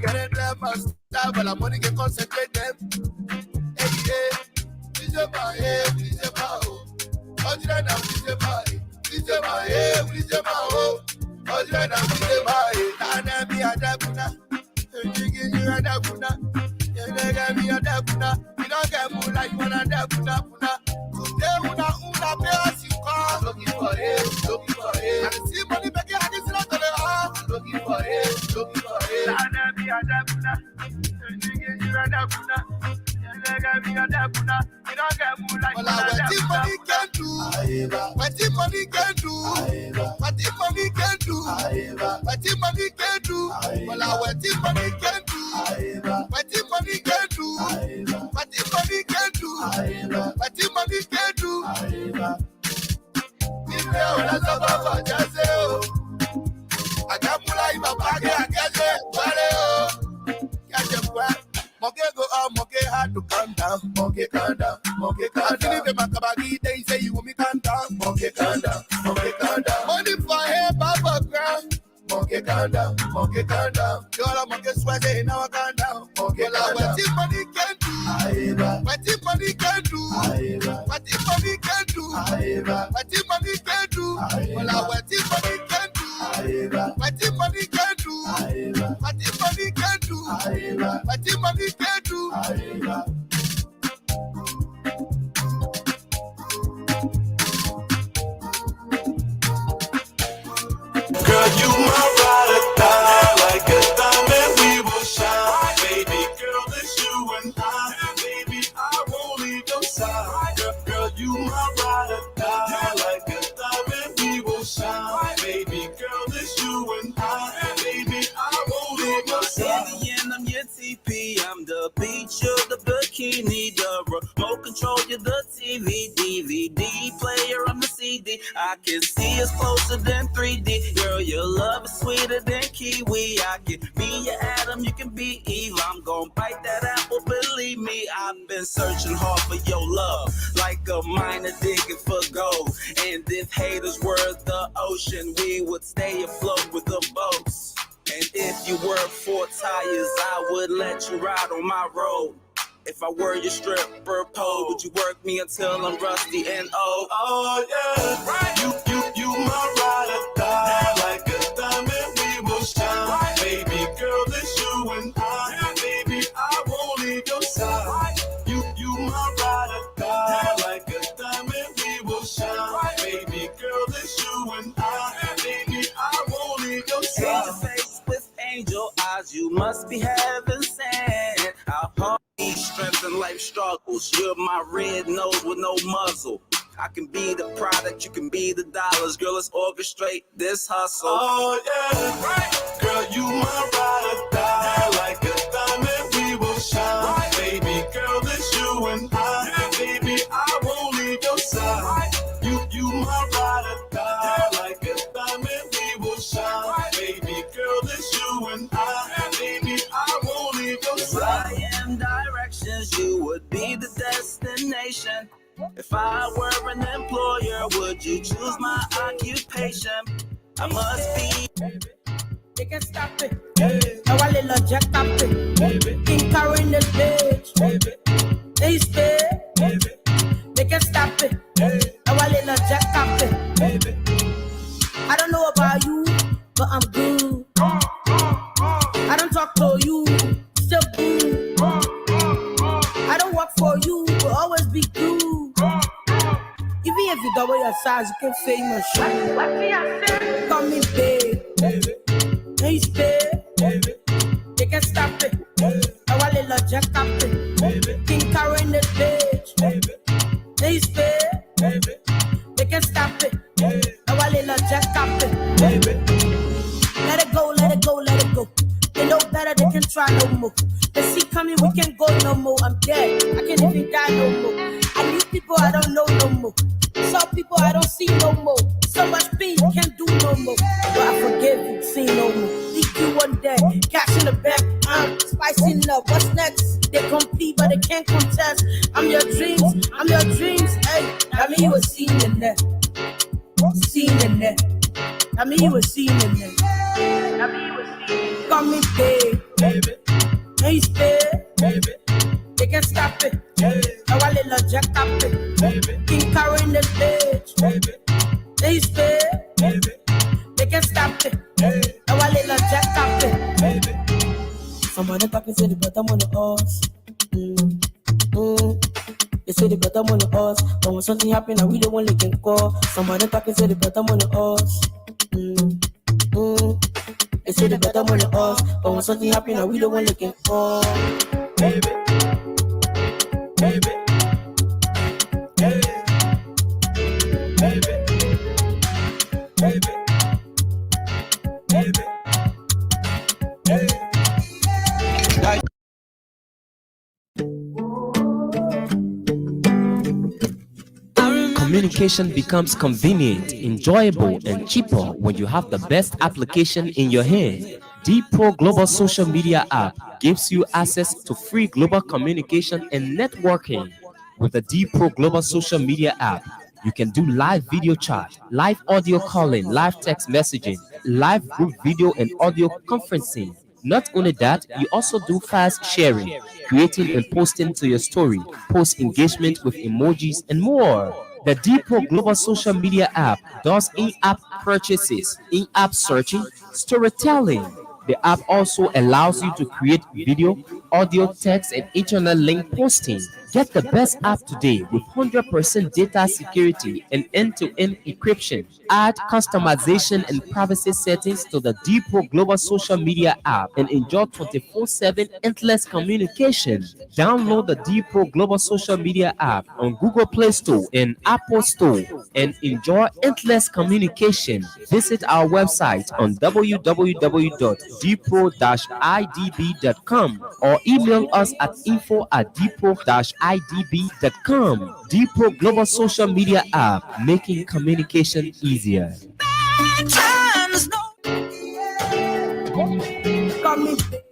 get it, let my style, but I'm money can concentrate them. Hey, yeah, please my hey, please my oh. How did I now please my please my hey, please my oh. How did I now please my hey? Nana be a dabuna, you a dabuna, you nigga be a dabuna. You don't get more like one a dabuna. They una pay as you call. Looking for it, looking for it. And see money back here, I can see that on the heart. Looking for it, looking for it. Nana be a dabuna, you a dabuna. You don't get more like one a dabuna. Money can do, what the money can do, what the money can do, what the money can do, what the money can do, what the money can do, what the money can do, what the money can do. Let's talk about just I can't pull out my bag, I can't say, Monkey go up, monkey hard to calm down. Monkey calm down, monkey calm down. I feel the Makabagi, they say you want me calm down. Monkey calm down, monkey calm down. Money for hair, Baba ground. Monkey calm down, monkey calm down. You all monkey sweat, say now I calm down. Monkey calm down. What the money can do? What the money can do? What the money can do? What the money can do? What the money can do? What the money can do? What the money can do? What the money can do? Girl, you my ride or die, like a diamond we will shine. Baby girl, it's you and I. Baby, I won't leave your side. Girl, you my ride or die, like a diamond we will shine. Baby girl, it's you and I. Baby, I won't leave your side. In the end, I'm your TP. I'm the beach, you're the bikini, the remote control, you're the TV, DVD player, I'm the CD. I can see us closer than 3D. Girl, your love is sweeter than kiwi. I can be your Adam, you can be Eve. I'm gon' bite that apple, believe me. I've been searching hard for your love, like a miner digging for gold. And if haters were the ocean, we would stay afloat with the boats. And if you were 4 tires, I would let you ride on my road. If I were your stripper pole, would you work me until I'm rusty and old? Oh yeah, right. You my ride or die, like a diamond we will shine. Baby girl, it's you and I. Baby, I won't leave your side. You my ride or die, like a diamond we will shine. Baby girl, it's you and I. Baby, I won't leave your side. Angel face with angel eyes, you must be heaven sent. I'll hold strength in life struggles. You're my red nose with no muzzle. I can be the product, you can be the dollars. Girl, let's orchestrate this hustle. Oh yeah, right. Girl, you my ride or die, like a diamond we will shine. Right. Baby girl, it's you and I. Baby, I won't leave your side. Right. You my ride or die, like a diamond we will shine. Right. Baby girl, it's you and I. Baby, I won't leave your side. I am directions, you would be the destination. If I were an employer, would you choose my occupation? I must be. They can stop it. Now I little jack up it. King carrying this bitch. They stay. They can stop it. Now I little jack up it. I don't know about you, but I'm good. I don't talk to you, still good. I don't work for you, but always be good. Even if you double your size, you can famous. Call me babe. Hey, stay. They can stop it. I want a little jack up it. King carrying this bitch. Hey, stay. They can stop it. I want a little jack up it. Let it go, let it go, let it go. They know better, they can try no more. They see coming, we can't go no more. I'm dead, I can't even die no more. I need people I don't know no more. Some people I don't see no more. So much pain, can't do no more. But I forgive you, see no more. EQ one day, cash in the back, spicing up. What's next? They compete, but they can't contest. I'm your dreams, hey. I mean, you were seen in there. Seen in there. I mean, you were seen in there. Call me babe. They stay, they can stop it. Our little jack up it. King carrying the stage. They stay, they can stop it. Our little jack up it. Somebody talking to the bottom of the horse. They say the bottom on the horse, but when something happen, I really want to can call. Somebody talking to the bottom on the horse. They say the bottom on the horse, but when something happen, I really want to can call. Baby, baby, Communication becomes convenient, enjoyable, and cheaper when you have the best application in your hand. D-Pro Global Social Media app gives you access to free global communication and networking. With the D-Pro Global Social Media app, you can do live video chat, live audio calling, live text messaging, live group video and audio conferencing. Not only that, you also do fast sharing, creating and posting to your story, post engagement with emojis, and more. The D-Pro Global Social Media app does in-app purchases, in-app searching, storytelling. The app also allows you to create video, audio, text, and internet link posting. Get the best app today with 100% data security and end-to-end encryption. Add customization and privacy settings to the D-Pro Global Social Media app and enjoy 24/7 endless communication. Download the D-Pro Global Social Media app on Google Play Store and Apple Store and enjoy endless communication. Visit our website on www.dpro-idb.com or email us at info@dpro-idb.com. D-Pro Global Social Media app, making communication easier.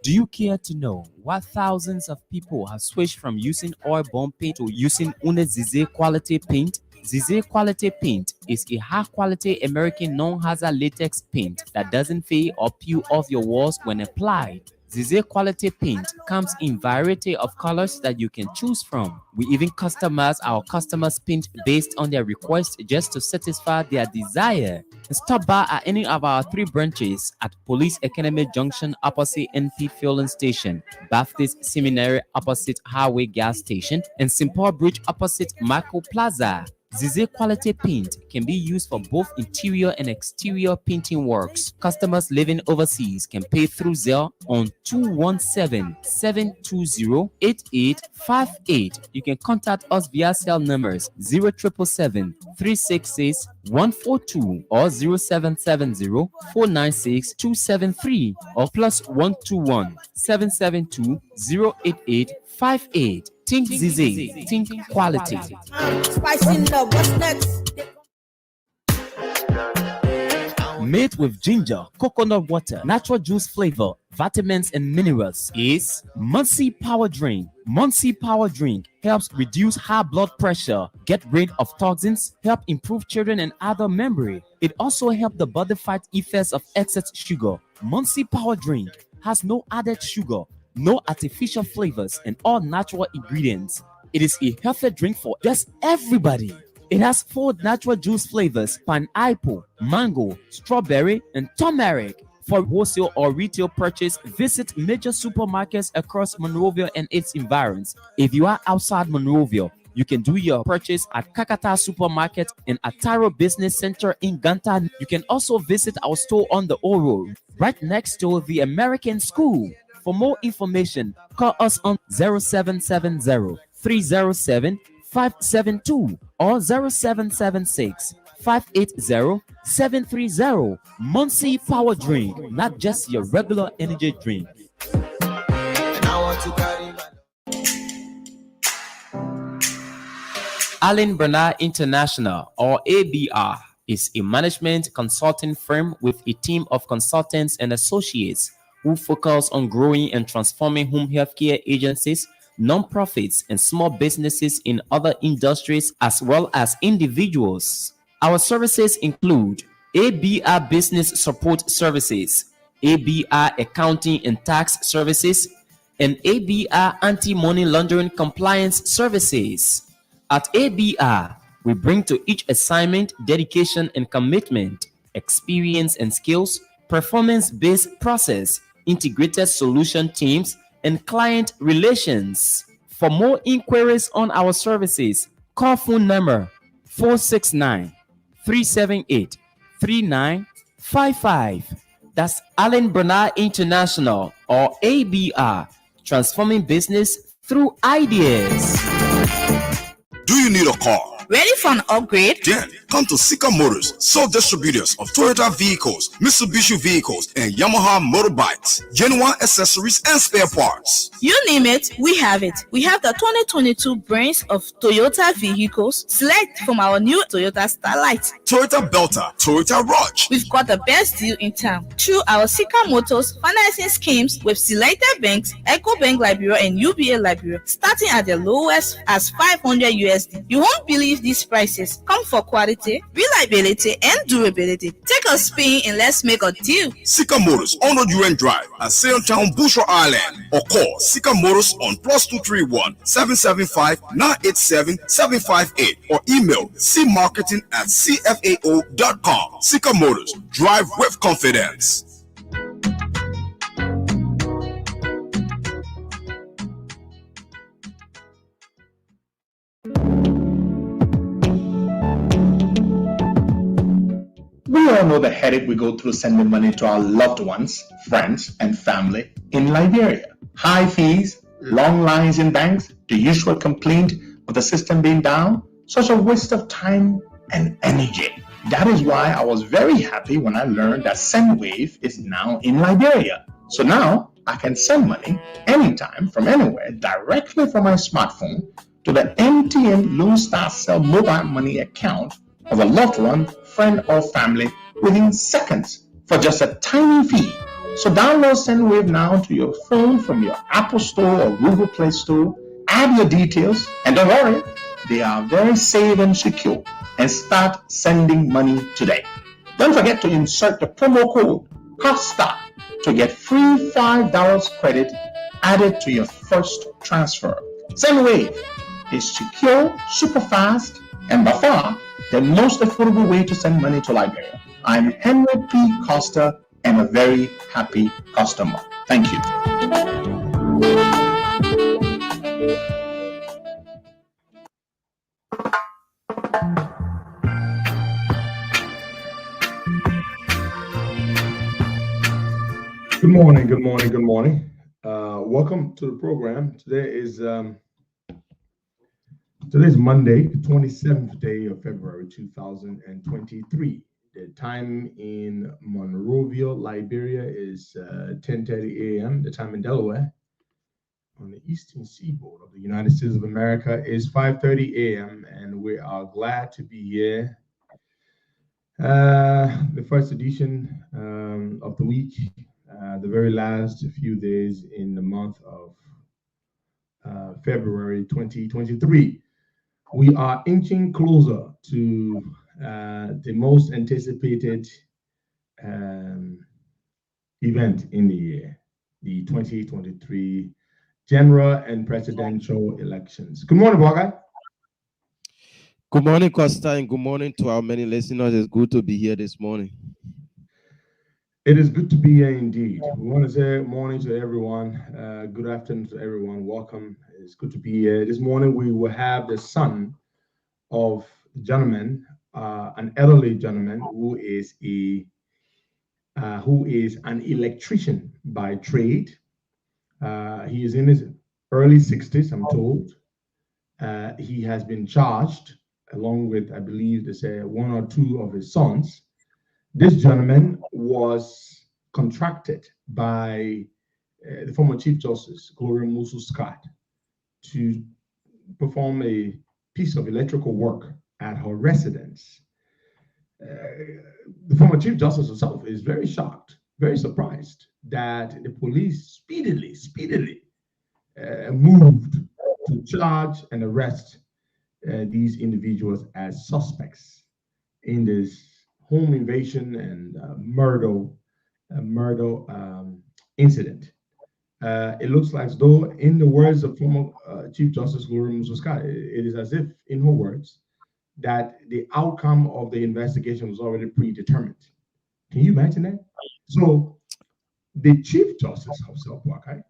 Do you care to know why thousands of people have switched from using oil-bomb paint to using Une Zize quality paint? Zize quality paint is a high-quality American non-hazard latex paint that doesn't fade or peel off your walls when applied. Zize quality paint comes in variety of colors that you can choose from. We even customize our customers' paint based on their request just to satisfy their desire. Stop by at any of our 3 branches at Police Academy Junction opposite NP Fueling Station, Baptist Seminary opposite Highway Gas Station, and St. Paul Bridge opposite Michael Plaza. Zize quality paint can be used for both interior and exterior painting works. Customers living overseas can pay through Zelle on 217-720-8858. You can contact us via cell numbers 0777-366-142 or 0770-496-273 or +121-772-08858. Think Zize, think quality. Spicy love, what's next? Made with ginger, coconut water, natural juice flavor, vitamins and minerals is Muncie Power Drink. Muncie Power Drink helps reduce high blood pressure, get rid of toxins, help improve children and adult memory. It also helps the body fight effects of excess sugar. Muncie Power Drink has no added sugar, no artificial flavors, and all natural ingredients. It is a healthy drink for just everybody. It has 4 natural juice flavors: pineapple, mango, strawberry, and turmeric. For wholesale or retail purchase, visit major supermarkets across Monrovia and its environs. If you are outside Monrovia, you can do your purchase at Kakata Supermarket and Ataro Business Center in Ganta. You can also visit our store on the Old Road, right next to the American School. For more information, call us on 0770-307-572 or 0776-580-730. Muncie Power Drink, not just your regular energy drink. Allen Bernard International, or ABR, is a management consulting firm with a team of consultants and associates who focus on growing and transforming home healthcare agencies, non-profits, and small businesses in other industries as well as individuals. Our services include ABR Business Support Services, ABR Accounting and Tax Services, and ABR anti-money laundering compliance services. At ABR, we bring to each assignment dedication and commitment, experience and skills, performance-based process, integrated solution teams, and client relations. For more inquiries on our services, call phone number 469-378-3955. That's Allen Bernard International, or ABR, transforming business through ideas. Do you need a car? Ready for an upgrade? Then come to Sika Motors, sole distributors of Toyota vehicles, Mitsubishi vehicles, and Yamaha motorbikes, genuine accessories and spare parts. You name it, we have it. We have the 2022 brands of Toyota vehicles. Select from our new Toyota Starlight, Toyota Belter, Toyota Rush. We've got the best deal in town through our Sika Motors financing schemes with selected banks, EcoBank Liberia and UBA Liberia, starting at the lowest as $500 USD. You won't believe these prices. Come for quality, reliability, and durability. Take a spin and let's make a deal. Sika Motors on the UN Drive at Sailtown, Bushra Island, or call Sika Motors on +231 775 987 758 or email cmarketing@cfao.com. Sika Motors, drive with confidence. We all know the headache we go through sending money to our loved ones, friends, and family in Liberia. High fees, long lines in banks, the usual complaint of the system being down, such a waste of time and energy. That is why I was very happy when I learned that SendWave is now in Liberia. So now I can send money anytime from anywhere directly from my smartphone to the MTN Lone Star Cell mobile money account of a loved one, friend, or family within seconds for just a tiny fee. So download SendWave now to your phone from your Apple Store or Google Play Store. Add your details, and don't worry, they are very safe and secure. And start sending money today. Don't forget to insert the promo code COSTA to get free $5 credit added to your first transfer. SendWave is secure, super fast, and by far the most affordable way to send money to Liberia. I'm Henry P. Costa and a very happy customer. Thank you. Good morning, good morning, good morning. Welcome to the program. Today's Monday, the 27th day of February 2023. The time in Monrovia, Liberia is 10:30 a.m. The time in Delaware on the eastern seaboard of the United States of America is 5:30 a.m. and we are glad to be here. The first edition of the week, the very last few days in the month of February 2023. We are inching closer to the most anticipated event in the year, the 2023 general and presidential elections. Good morning, Boga. Good morning, Costa, and good morning to our many listeners. It's good to be here this morning. It is good to be here indeed. We want to say morning to everyone. Good afternoon to everyone. Welcome. It's good to be here. This morning we will have the son of a gentleman, an elderly gentleman who is an electrician by trade. He is in his early 60s, I'm told. He has been charged along with, I believe, they say one or two of his sons. This gentleman was contracted by the former Chief Justice, Gloria Musu-Scott, to perform a piece of electrical work at her residence. The former Chief Justice herself is very shocked, very surprised that the police speedily moved to charge and arrest these individuals as suspects in this home invasion and murder incident it looks like as though, in the words of former Chief Justice Gloria Mususka, it is as if, in her words, that the outcome of the investigation was already predetermined. Can you imagine that? So the Chief Justice herself, Wakai,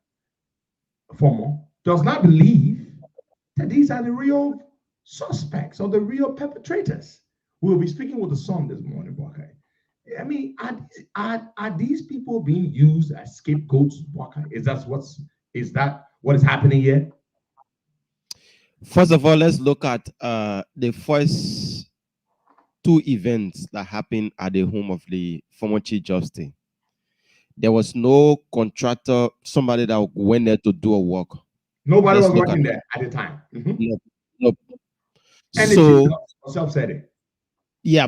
former, does not believe that these are the real suspects or the real perpetrators. We'll be speaking with the son this morning, Wakai. I mean, are these people being used as scapegoats, Wakai? Is that what is happening here? First of all, let's look at the first two events that happened at the home of the former Chief Justice. There was no contractor, somebody that went there to do a work. Nobody was working there at the time. Nope. And so, the Chief Justice said it. Yeah,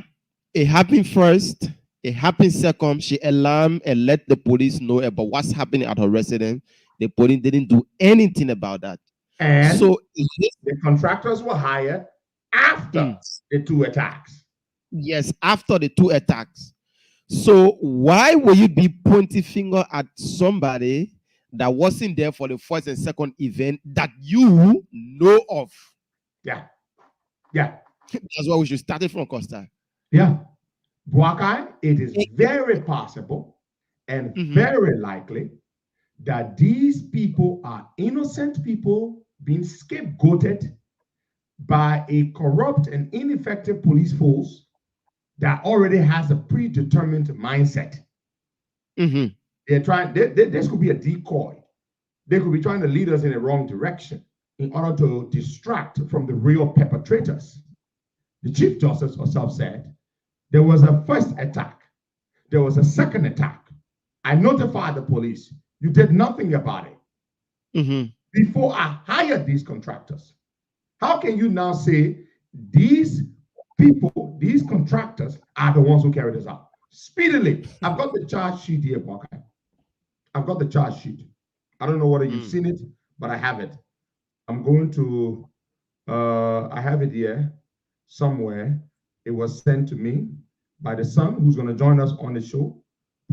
it happened first. It happened second. She alarmed and let the police know about what's happening at her residence. The police didn't do anything about that. And so the contractors were hired after the two attacks. Yes, after the two attacks. So why will you be pointing finger at somebody that wasn't there for the first and second event that you know of? Yeah. That's why we should start it from, Costa. Yeah. Wakai, it is very possible and very likely that these people are innocent people being scapegoated by a corrupt and ineffective police force that already has a predetermined mindset. They're trying, this could be a decoy. They could be trying to lead us in the wrong direction in order to distract from the real perpetrators. The Chief Justice herself said, there was a first attack. There was a second attack. I notified the police. You did nothing about it. Before I hired these contractors. How can you now say these people, these contractors, are the ones who carried this out? Speedily. I've got the charge sheet here, Wakai. I've got the charge sheet. I don't know whether you've seen it, but I have it. I'm going to, I have it here somewhere. It was sent to me by the son who's going to join us on the show.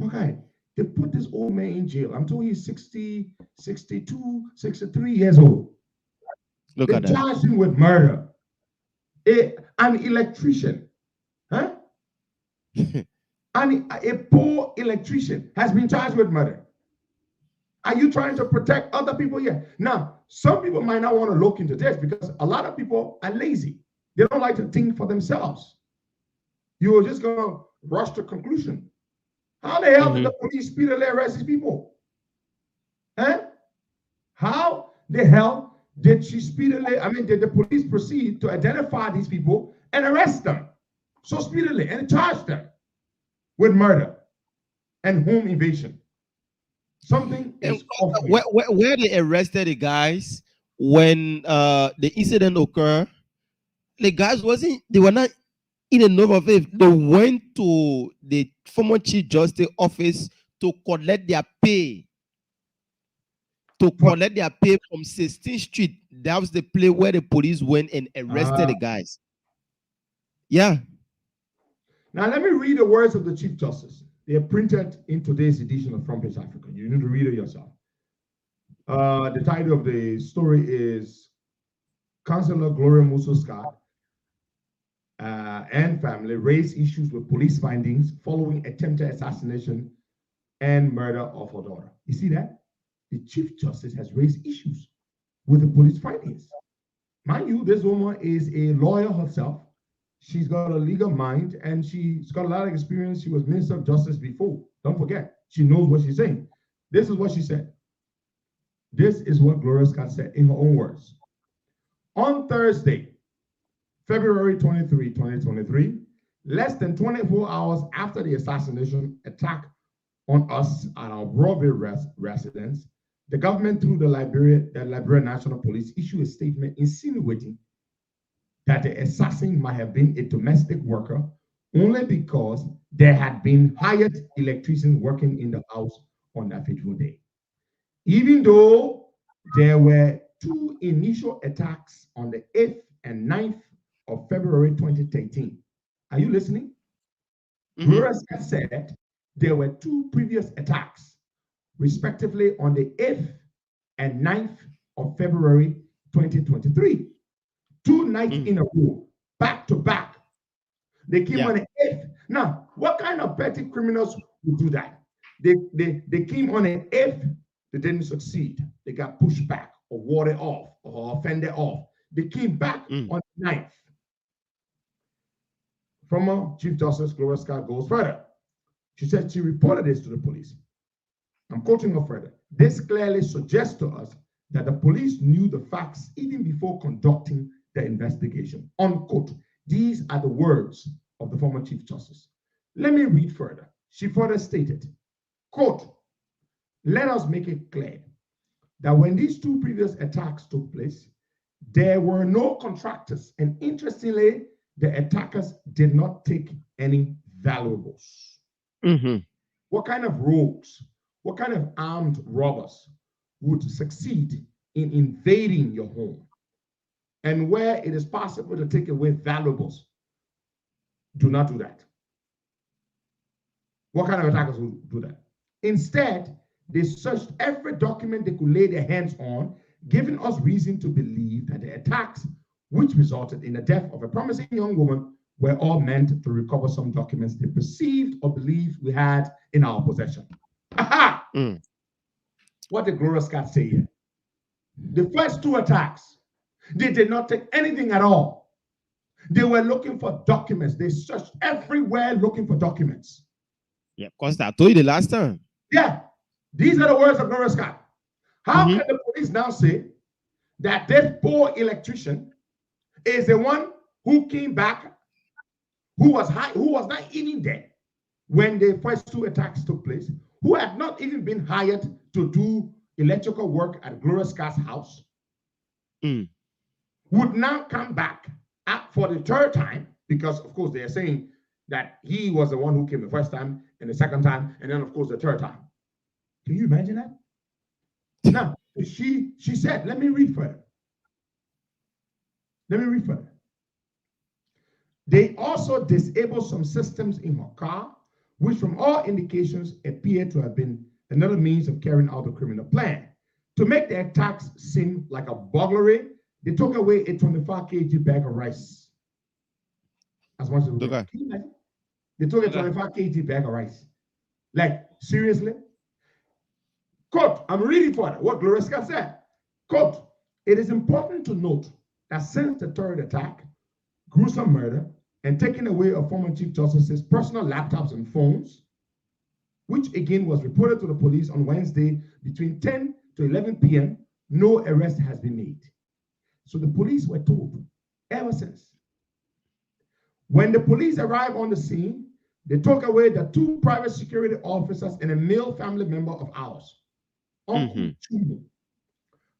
Okay, they put this old man in jail. I'm told he's 60, 62, 63 years old. Look they at that. charged him with murder. An electrician, huh? And a poor electrician has been charged with murder. Are you trying to protect other people here? Now, some people might not want to look into this because a lot of people are lazy. They don't like to think for themselves. You're just going to rush to conclusion. How the hell did the police speedily arrest these people? Huh? How the hell did did the police proceed to identify these people and arrest them so speedily and charge them with murder and home invasion? Something is off. Where they arrested the guys when the incident occurred, the guys they were not in a number of it. They went to the former Chief Justice office to collect their pay. To collect their pay from 16th Street. That was the place where the police went and arrested the guys. Yeah. Now let me read the words of the Chief Justice. They are printed in today's edition of Front Page Africa. You need to read it yourself. The title of the story is Councillor Gloria Musso-Scott and family raise issues with police findings following attempted assassination and murder of her daughter. You see that? The Chief Justice has raised issues with the police findings. Mind you, this woman is a lawyer herself. She's got a legal mind and she's got a lot of experience. She was Minister of Justice before. Don't forget, she knows what she's saying. This is what she said. This is what Gloria Scott said in her own words. On Thursday, February 23, 2023, less than 24 hours after the assassination attack on us at our Broadway residence, the government, through the Liberia National Police, issued a statement insinuating that the assassin might have been a domestic worker only because there had been hired electricians working in the house on that fateful day. Even though there were two initial attacks on the 8th and 9th of February 2013. Are you listening? Gloria said there were two previous attacks, respectively on the 8th and 9th of February 2023. 2 nights in a row, back to back. They came on the 8th. Now, what kind of petty criminals would do that? They came on the 8th, they didn't succeed. They got pushed back or warded off or offended off. They came back on the 9th. Former Chief Justice Gloria Scott goes further. She said she reported this to the police. I'm quoting her further. This clearly suggests to us that the police knew the facts even before conducting the investigation. Unquote. These are the words of the former Chief Justice. Let me read further. She further stated, quote, let us make it clear that when these 2 previous attacks took place, there were no contractors. And interestingly, the attackers did not take any valuables. What kind of rogues, what kind of armed robbers would succeed in invading your home? And where it is possible to take away valuables, do not do that. What kind of attackers would do that? Instead, they searched every document they could lay their hands on, giving us reason to believe that the attacks, which resulted in the death of a promising young woman, were all meant to recover some documents they perceived or believed we had in our possession. Aha! What did Gloria Scott say here? The first 2 attacks, they did not take anything at all. They were looking for documents. They searched everywhere looking for documents. Yeah, because I told you the last time. Yeah, these are the words of Gloria Scott. How can the police now say that this poor electrician is the one who came back, who was not even there when the first 2 attacks took place, who had not even been hired to do electrical work at Gloria Scott's house, would now come back for the 3rd time, because of course they are saying that he was the one who came the first time and the second time, and then of course the 3rd time. Can you imagine that? Now, she said, let me read further. Let me read further. They also disabled some systems in her car, which from all indications appear to have been another means of carrying out the criminal plan. To make the attacks seem like a burglary, they took away a 25 kg bag of rice. As much as we can you imagine? They took a 25 kg bag of rice. Like, seriously? Quote, I'm reading for it, what Gloria Scott said. Quote, it is important to note that since the 3rd attack, gruesome murder, and taking away of former Chief Justice's personal laptops and phones, which again was reported to the police on Wednesday between 10 to 11 p.m., no arrest has been made. So the police were told ever since. When the police arrived on the scene, they took away the 2 private security officers and a male family member of ours, Uncle Chumu.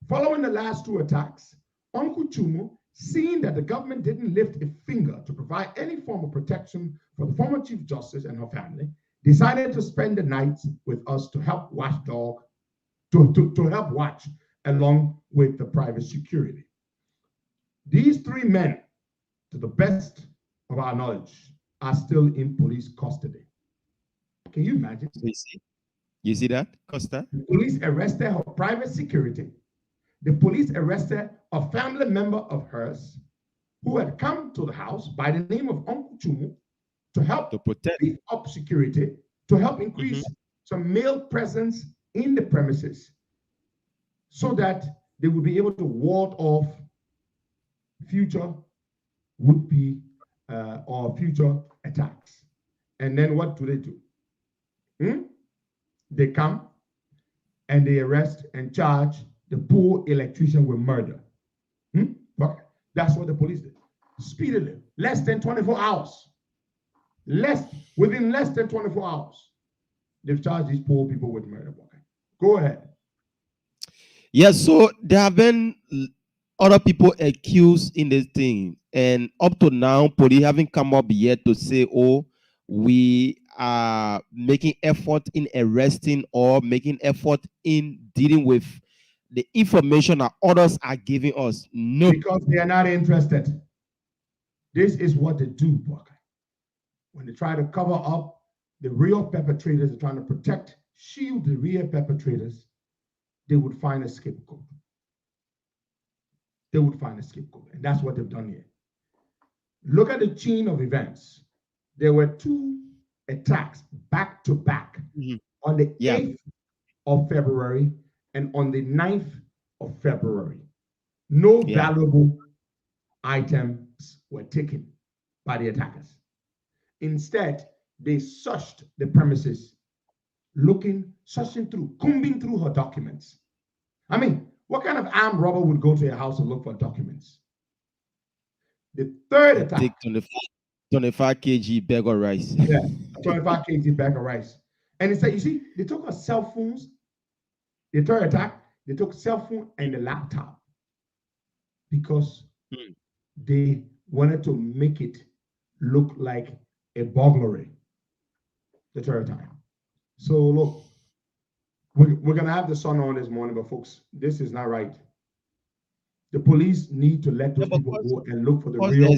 Following the last 2 attacks, Uncle Chumu, seeing that the government didn't lift a finger to provide any form of protection for the former Chief Justice and her family, decided to spend the night with us to help help watch along with the private security. These 3 men, to the best of our knowledge, are still in police custody. Can you imagine? You see that, Costa? The police arrested her private security. The police arrested a family member of hers who had come to the house by the name of Uncle Chumu to help beef up security, to help increase some male presence in the premises so that they would be able to ward off future would-be or future attacks. And then what do? They come and they arrest and charge the poor electrician with murder. But that's what the police did. Speedily, less than 24 hours. Within less than 24 hours, they've charged these poor people with murder. Go ahead. Yes, so there have been other people accused in this thing, and up to now, police haven't come up yet to say, oh, we are making effort in arresting or making effort in dealing with the information that others are giving us. No. Because they are not interested. This is what they do, when they try to cover up the real perpetrators, they're trying to shield the real perpetrators. they would find a scapegoat. They would find a scapegoat. And that's what they've done here. Look at the chain of events. There were 2 attacks back to back on the 8th of February and on the 9th of February. No valuable items were taken by the attackers. Instead, they searched the premises, searching through, combing through her documents. I mean, what kind of armed robber would go to a house and look for documents? The third attack. Take 25 kg bag of rice. Yeah, 25 kg bag of rice. And he said, you see, they took her cell phones. The third attack, they took cell phone and the laptop because they wanted to make it look like a burglary. The third time. So look, we're gonna have the sun on this morning, but folks, this is not right. The police need to let those people go and look for the real.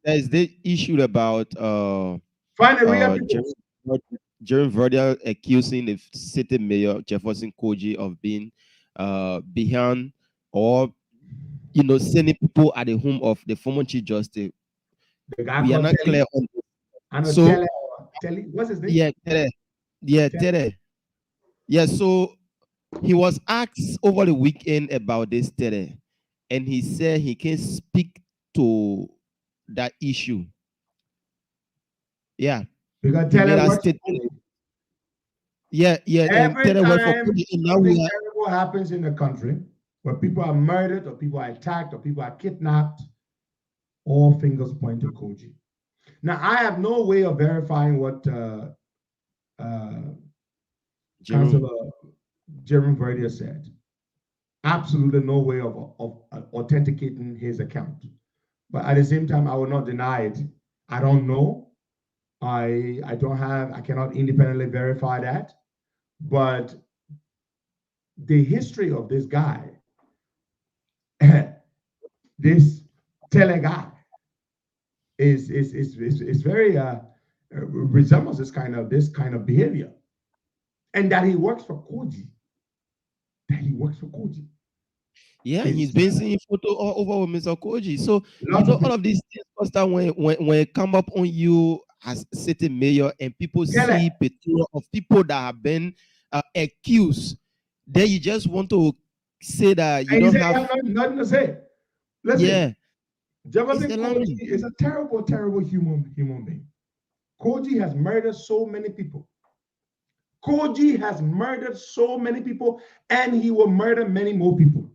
There's this issue about find the real people. Jerome Verdier accusing the city mayor Jefferson Koji of being behind or sending people at the home of the former chief justice. The guy we are not clear on this. So what's his name? Tere. Yeah, so he was asked over the weekend about this Tere, and he said he can speak to that issue. Yeah. Because Tere every time something terrible happens in the country, where people are murdered or people are attacked or people are kidnapped, all fingers point to Koji. Now, I have no way of verifying what Councillor Jerome Verdier said. Absolutely no way of authenticating his account. But at the same time, I will not deny it. I don't know. I cannot independently verify that. But the history of this guy, this Tele guy, is very resembles this kind of behavior, and that he works for Koji. Yeah, he's been seeing photo all over with Mr. Koji. So all of these things, Costa, when it come up on you as city mayor and people see picture of people that have been accused, then you just want to say that you don't have nothing to say. Listen, Jefferson Koji is a terrible, terrible human being. Koji has murdered so many people. And he will murder many more people.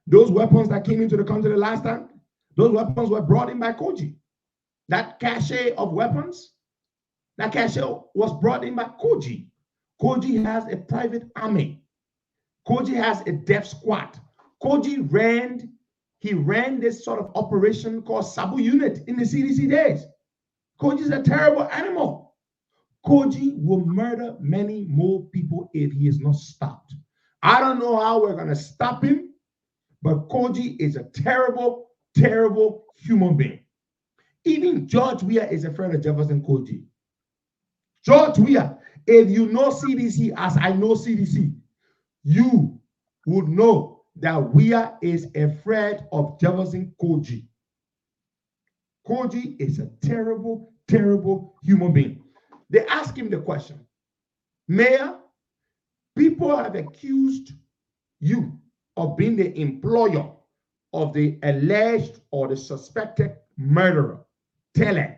Those weapons that came into the country the last time, those weapons were brought in by Koji. That cache of weapons, that cache was brought in by Koji. Koji has a private army. Koji has a death squad. Koji ran this sort of operation called Sabu Unit in the CDC days. Koji is a terrible animal. Koji will murder many more people if he is not stopped. I don't know how we're going to stop him, but Koji is a terrible, terrible human being. Even George Weah is a friend of Jefferson Koji. George Weah, if you know CDC as I know CDC, you would know that Weah is a friend of Jefferson Koji. Koji is a terrible, terrible human being. They ask him the question, Mayor, people have accused you of being the employer of the alleged or the suspected murderer. Tell him.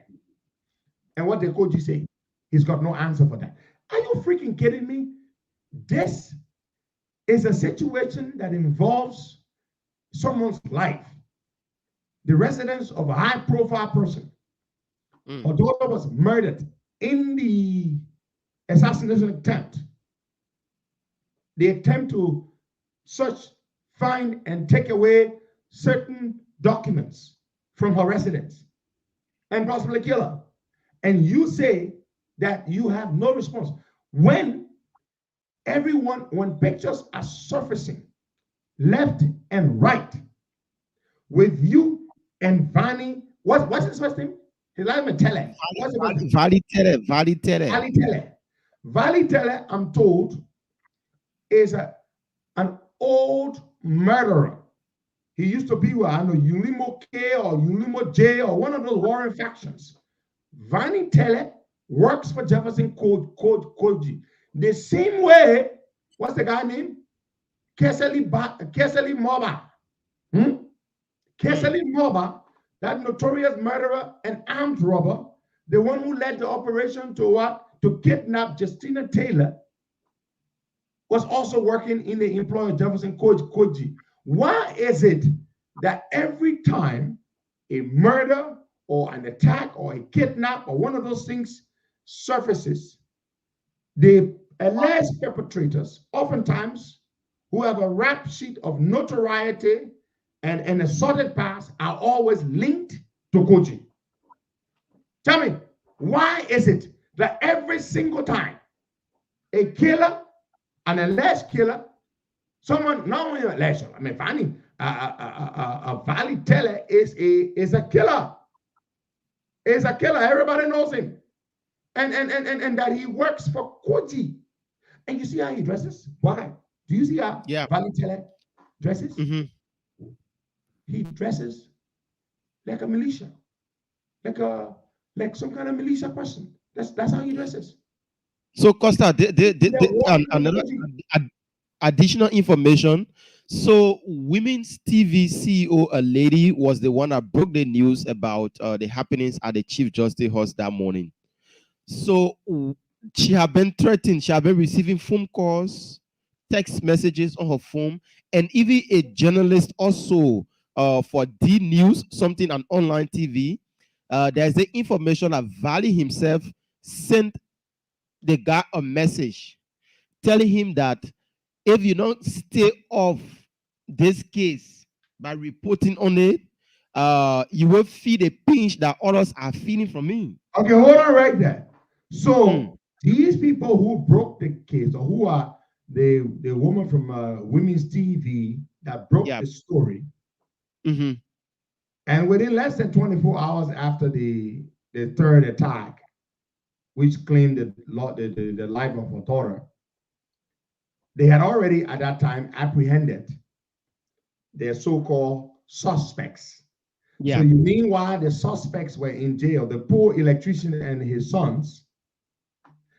And what the Koji say? He's got no answer for that. Are you freaking kidding me? This is a situation that involves someone's life. The residence of a high-profile person. Her daughter was murdered in the assassination attempt. The attempt to search, find, and take away certain documents from her residence and possibly kill her. And you say that you have no response. When pictures are surfacing left and right with you and Vani, what's his first name? His last name is Tele. Vali Tele, I'm told, is an old murderer. He used to be with, I know, Ulimo K or Ulimo J or one of those warring factions. Vani Tele works for Jefferson Koji. The same way, what's the guy name? Keseli Moba. Keseli Moba, that notorious murderer and armed robber, the one who led the operation to what? To kidnap Justina Taylor, was also working in the employ of Jefferson Koji. Why is it that every time a murder or an attack or a kidnap or one of those things surfaces, the alleged perpetrators, oftentimes who have a rap sheet of notoriety and an assorted past, are always linked to Koji? Tell me, why is it that every single time a killer, an alleged killer, someone, not only alleged, I mean, Fanny, a Valley Teller is a killer. Is a killer. Everybody knows him. And that he works for Koji. And you see how he dresses? Why? Do you see how Valley Teller dresses? He dresses like a militia, like some kind of militia person. That's how he dresses. So Costa, another additional information. So Women's TV CEO, a lady, was the one that broke the news about the happenings at the Chief Justice House that morning. So she had been threatened. She had been receiving phone calls, text messages on her phone, and even a journalist also for D News, something on online TV. There's the information that Valley himself sent the guy a message telling him that if you don't stay off this case by reporting on it, you will feel the pinch that others are feeling from me. Okay, hold on right there. So these people who broke the case, or who are the woman from Women's TV that broke the story, and within less than 24 hours after the third attack, which claimed the life of her daughter, they had already at that time apprehended their so-called suspects. So meanwhile, the suspects were in jail. The poor electrician and his sons,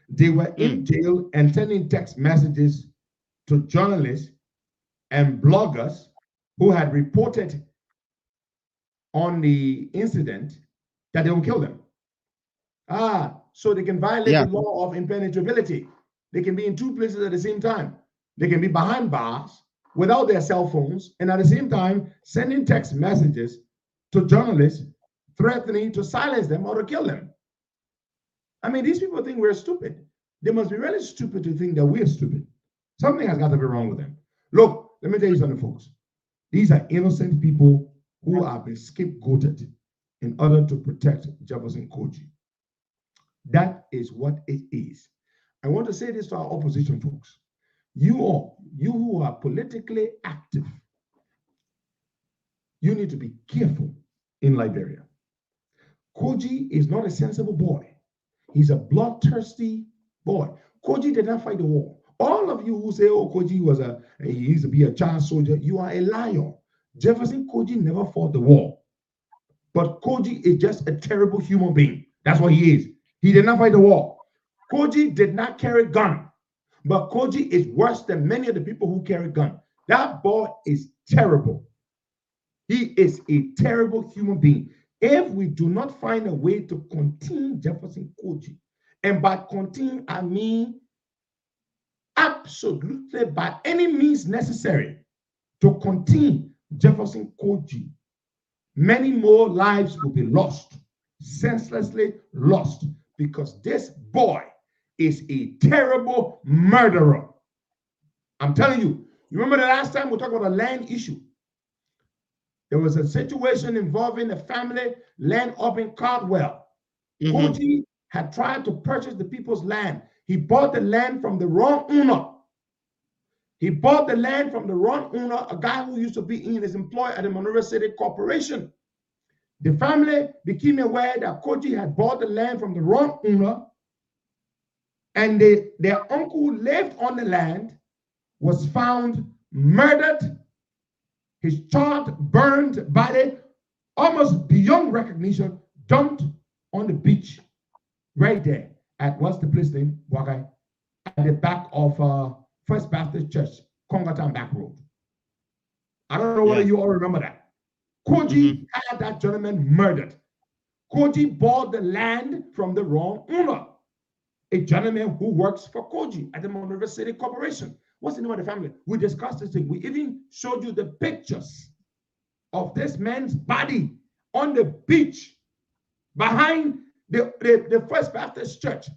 they were in jail and sending text messages to journalists and bloggers who had reported on the incident that they will kill them. So they can violate the law of impenetrability. They can be in two places at the same time. They can be behind bars without their cell phones, and at the same time sending text messages to journalists threatening to silence them or to kill them. I mean, these people think we're stupid. They must be really stupid to think that we're stupid. Something has got to be wrong with them. Look, let me tell you something, folks. These are innocent people who have been scapegoated in order to protect Jefferson Koji. That is what it is. I want to say this to our opposition folks. You who are politically active, you need to be careful in Liberia. Koji is not a sensible boy. He's a bloodthirsty boy. Koji did not fight the war. All of you who say, oh, Koji he used to be a child soldier, you are a liar. Jefferson Koji never fought the war. But Koji is just a terrible human being. That's what he is. He did not fight the war. Koji did not carry a gun. But Koji is worse than many of the people who carry guns. That boy is terrible. He is a terrible human being. If we do not find a way to contain Jefferson Koji, and by contain, I mean absolutely by any means necessary to contain Jefferson Koji, many more lives will be lost, senselessly lost, because this boy is a terrible murderer. I'm telling you. You remember the last time we talked about a land issue? There was a situation involving a family land up in Caldwell. Koji had tried to purchase the people's land. He bought the land from the wrong owner. He bought the land from the wrong owner, a guy who used to be in his employ at the Monrovia City Corporation. The family became aware that Koji had bought the land from the wrong owner, and their uncle who lived on the land was found murdered, his charred, burned body, almost beyond recognition, dumped on the beach right there at, what's the place name, Wagai? At the back of First Baptist Church, Congatown Back Road. I don't know whether you all remember that. Koji had that gentleman murdered. Koji bought the land from the wrong owner, a gentleman who works for Koji at the Mount River City Corporation. What's the name of the family? We discussed this thing. We even showed you the pictures of this man's body on the beach behind the First Baptist Church.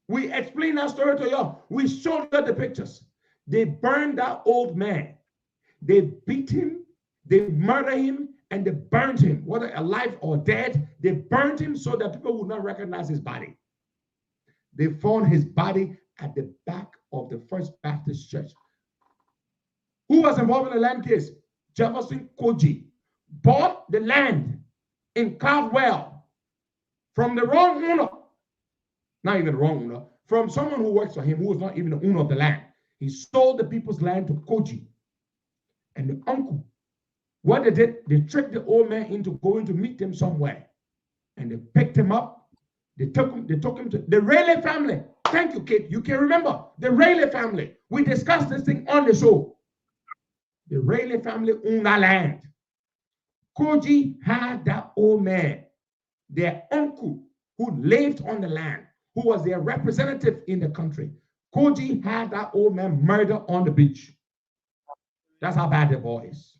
We explained that story to y'all. We showed you the pictures. They burned that old man. They beat him, they murdered him, and they burned him, whether alive or dead. They burned him so that people would not recognize his body. They found his body at the back of the First Baptist Church. Who was involved in the land case? Jefferson Koji bought the land in Caldwell from the wrong owner. Not even the wrong owner, from someone who works for him, who was not even the owner of the land. He sold the people's land to Koji. And the uncle, what they did, they tricked the old man into going to meet them somewhere. And they picked him up. They took him to the Rayleigh family. Thank you, Kate. You can remember the Rayleigh family. We discussed this thing on the show. The Rayleigh family owned that land. Koji had that old man, their uncle, who lived on the land, who was their representative in the country. Koji had that old man murdered on the beach. That's how bad the boy is.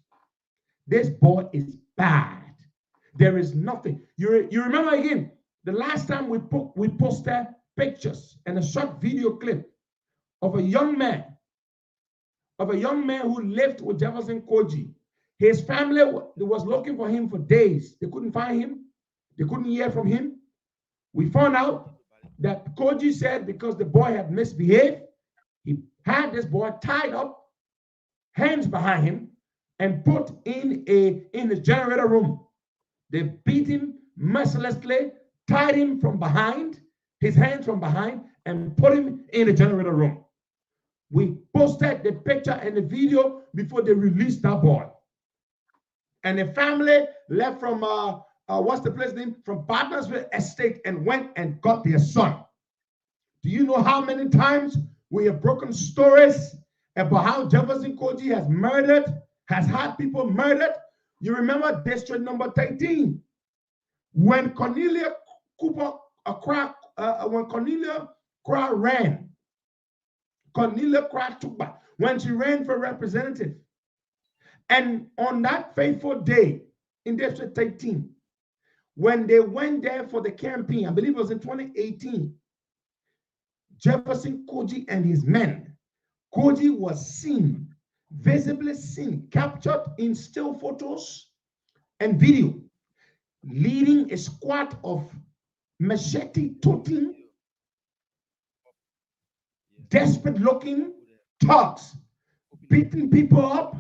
This boy is bad. There is nothing. You remember again, the last time we posted pictures and a short video clip of a young man who lived with Jefferson Koji. His family was looking for him for days. They couldn't find him. They couldn't hear from him. We found out that Koji said because the boy had misbehaved, he had this boy tied up, hands behind him, and put in the generator room. They beat him mercilessly, tied him from behind, his hands from behind, and put him in the generator room. We posted the picture and the video before they released that boy. And the family left from what's the place name? From Partnersville Estate and went and got their son. Do you know how many times we have broken stories about how Jefferson Koji has had people murdered? You remember District Number 13 when Cornelia ran. Cornelia Crack took back when she ran for representative. And on that fateful day in District 13, when they went there for the campaign, I believe it was in 2018, Jefferson Koji and his men, Koji was seen, visibly seen, captured in still photos and video, leading a squad of machete-toting, desperate-looking thugs, beating people up.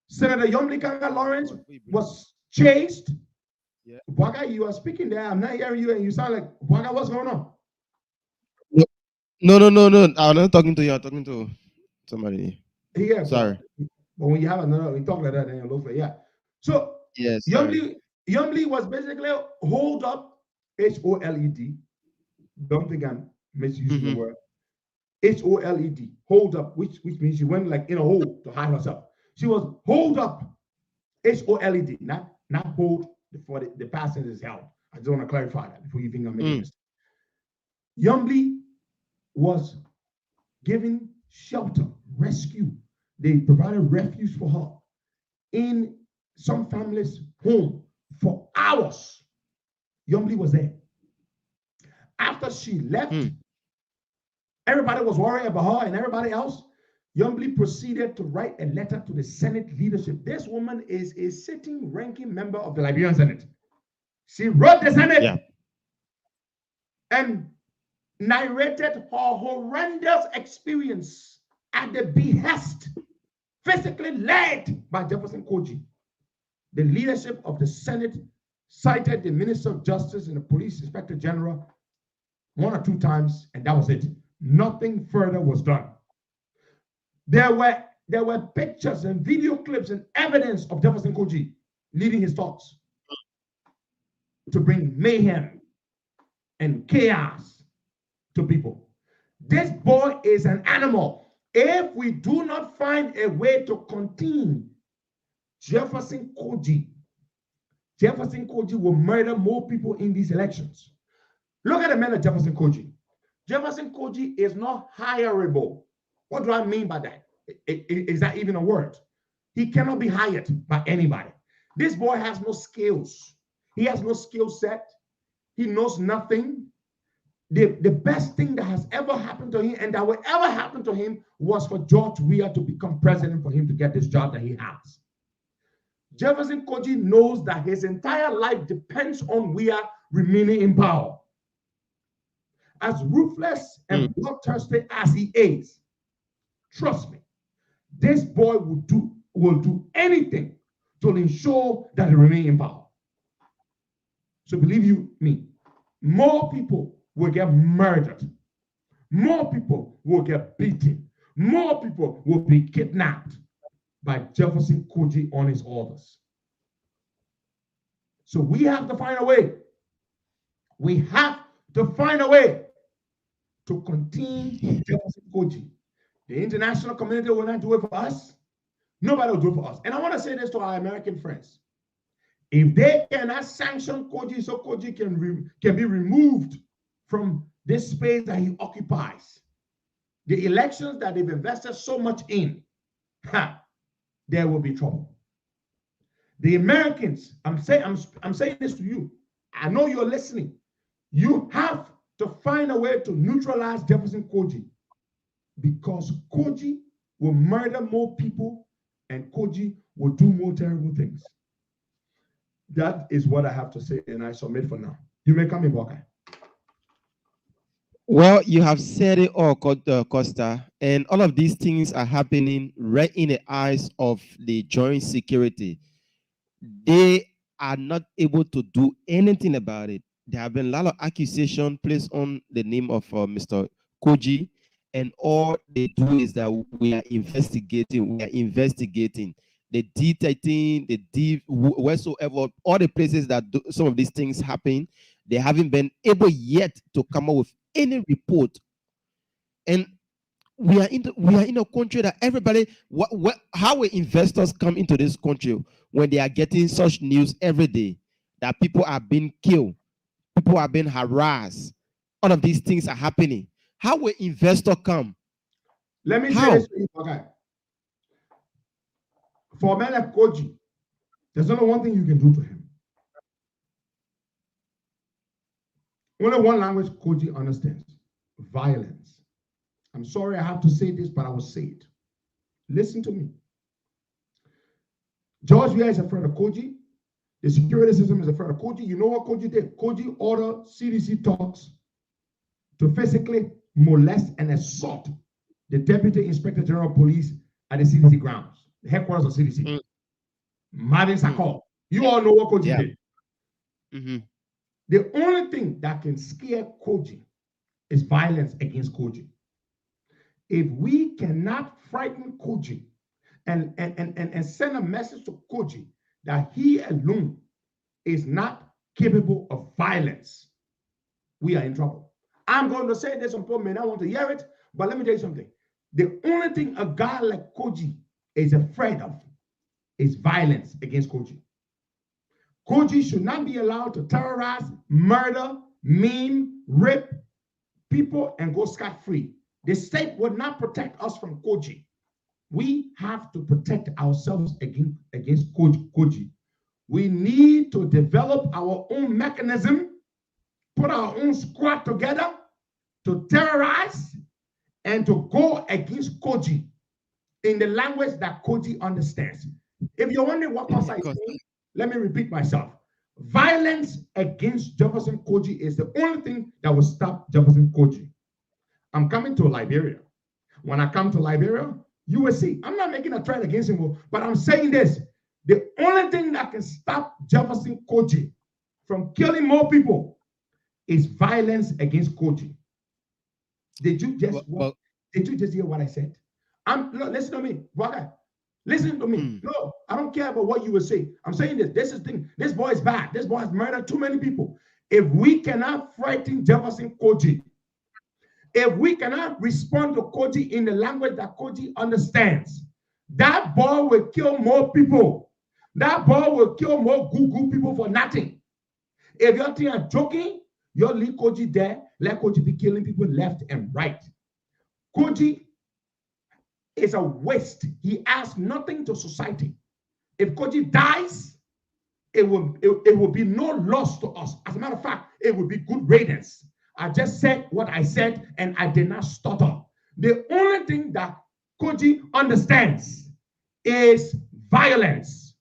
Senator Yomli Kanga Lawrence was chased. Waga, you are speaking there. I'm not hearing you, and you sound like Waga. What's going on? No. I'm not talking to you. I'm talking to somebody. Yeah. Sorry. But when you have another, we talk like that, then you look for So yes, Yomli was basically hold up, HOLED. Don't think I'm misusing the word. HOLED, hold up, which means she went like in a hole to hide herself. She was hold up, HOLED, not hold before the passenger's held. I just want to clarify that before you think I'm making a mistake. Yomli was given shelter, rescue. They provided refuge for her in some family's home for hours. Yomli was there. After she left, everybody was worried about her and everybody else. Yomli proceeded to write a letter to the Senate leadership. This woman is a sitting ranking member of the Liberian Senate. She wrote the Senate and narrated her horrendous experience at the behest, physically led by Jefferson Koji. The leadership of the Senate cited the Minister of Justice and the Police Inspector General 1 or 2 times, and that was it. Nothing further was done. There were there were pictures and video clips and evidence of Jefferson Koji leading his thoughts to bring mayhem and chaos to people. This boy is an animal. If we do not find a way to contain Jefferson Koji will murder more people in these elections. Look at the man of Jefferson Koji. Jefferson Koji is not hireable. What do I mean by that? Is that even a word? He cannot be hired by anybody. This boy has no skills. He has no skill set. He knows nothing. The best thing that has ever happened to him and that will ever happen to him was for George Weah to become president, for him to get this job that he has. Jefferson Koji knows that his entire life depends on Weah remaining in power. As ruthless and bloodthirsty as he is, trust me, this boy will do anything to ensure that he remains in power. So believe me, more people will get murdered. More people will get beaten. More people will be kidnapped by Jefferson Koji on his orders. So we have to find a way. We have to find a way to contain Jefferson Koji. The international community will not do it for us. Nobody will do it for us. And I want to say this to our American friends. If they cannot sanction Koji so Koji can be removed from this space that he occupies, the elections that they've invested so much in, there will be trouble. The Americans, I'm saying this to you. I know you're listening. You have to find a way to neutralize Jefferson Koji, because Koji will murder more people and Koji will do more terrible things. That is what I have to say, and I submit for now. You may come in, Walker. Well, you have said it all, Costa, and all of these things are happening right in the eyes of the joint security. They are not able to do anything about it. There have been a lot of accusations placed on the name of Mr. Koji, and all they do is that we are investigating, the D13, wheresoever, all the places that some of these things happen, they haven't been able yet to come up with any report. And we are in a country that everybody, how will investors come into this country when they are getting such news every day that people are being killed, people are being harassed, all of these things are happening? How will investor come? Let me say this to you, okay. For a man like Koji, there's only one thing you can do to him. Only one language Koji understands: violence. I'm sorry I have to say this, but I will say it. Listen to me. George Weah is afraid of Koji. The security system is afraid of Koji. You know what Koji did? Koji ordered CDC talks to physically molest and assault the Deputy Inspector General of Police at the CDC grounds, the headquarters of CDC. Marvin Sakol. You all know what Koji did. The only thing that can scare Koji is violence against Koji. If we cannot frighten Koji and send a message to Koji that he alone is not capable of violence, we are in trouble. I'm going to say this, some people may not want to hear it, but let me tell you something. The only thing a guy like Koji is afraid of is violence against Koji. Koji should not be allowed to terrorize, murder, maim, rape people, and go scot-free. The state would not protect us from Koji. We have to protect ourselves against Koji. We need to develop our own mechanism, put our own squad together to terrorize and to go against Koji in the language that Koji understands. If you're wondering what Costa is saying, let me repeat myself. Violence against Jefferson Koji is the only thing that will stop Jefferson Koji. I'm coming to Liberia. When I come to Liberia, you will see. I'm not making a threat against him, but I'm saying this. The only thing that can stop Jefferson Koji from killing more people is violence against Koji. Did you just hear what I said? Listen to me, brother. Listen to me. No, I don't care about what you will say. I'm saying this. This is the thing. This boy is bad. This boy has murdered too many people. If we cannot frighten Jefferson Koji, if we cannot respond to Koji in the language that Koji understands, that boy will kill more people. That boy will kill more Google people for nothing. If you're thinking I'm joking, you'll leave Koji there. Let Koji be killing people left and right. Koji is a waste. He adds nothing to society. If Koji dies, it will be no loss to us. As a matter of fact, it will be good riddance. I just said what I said, and I did not stutter. The only thing that Koji understands is violence.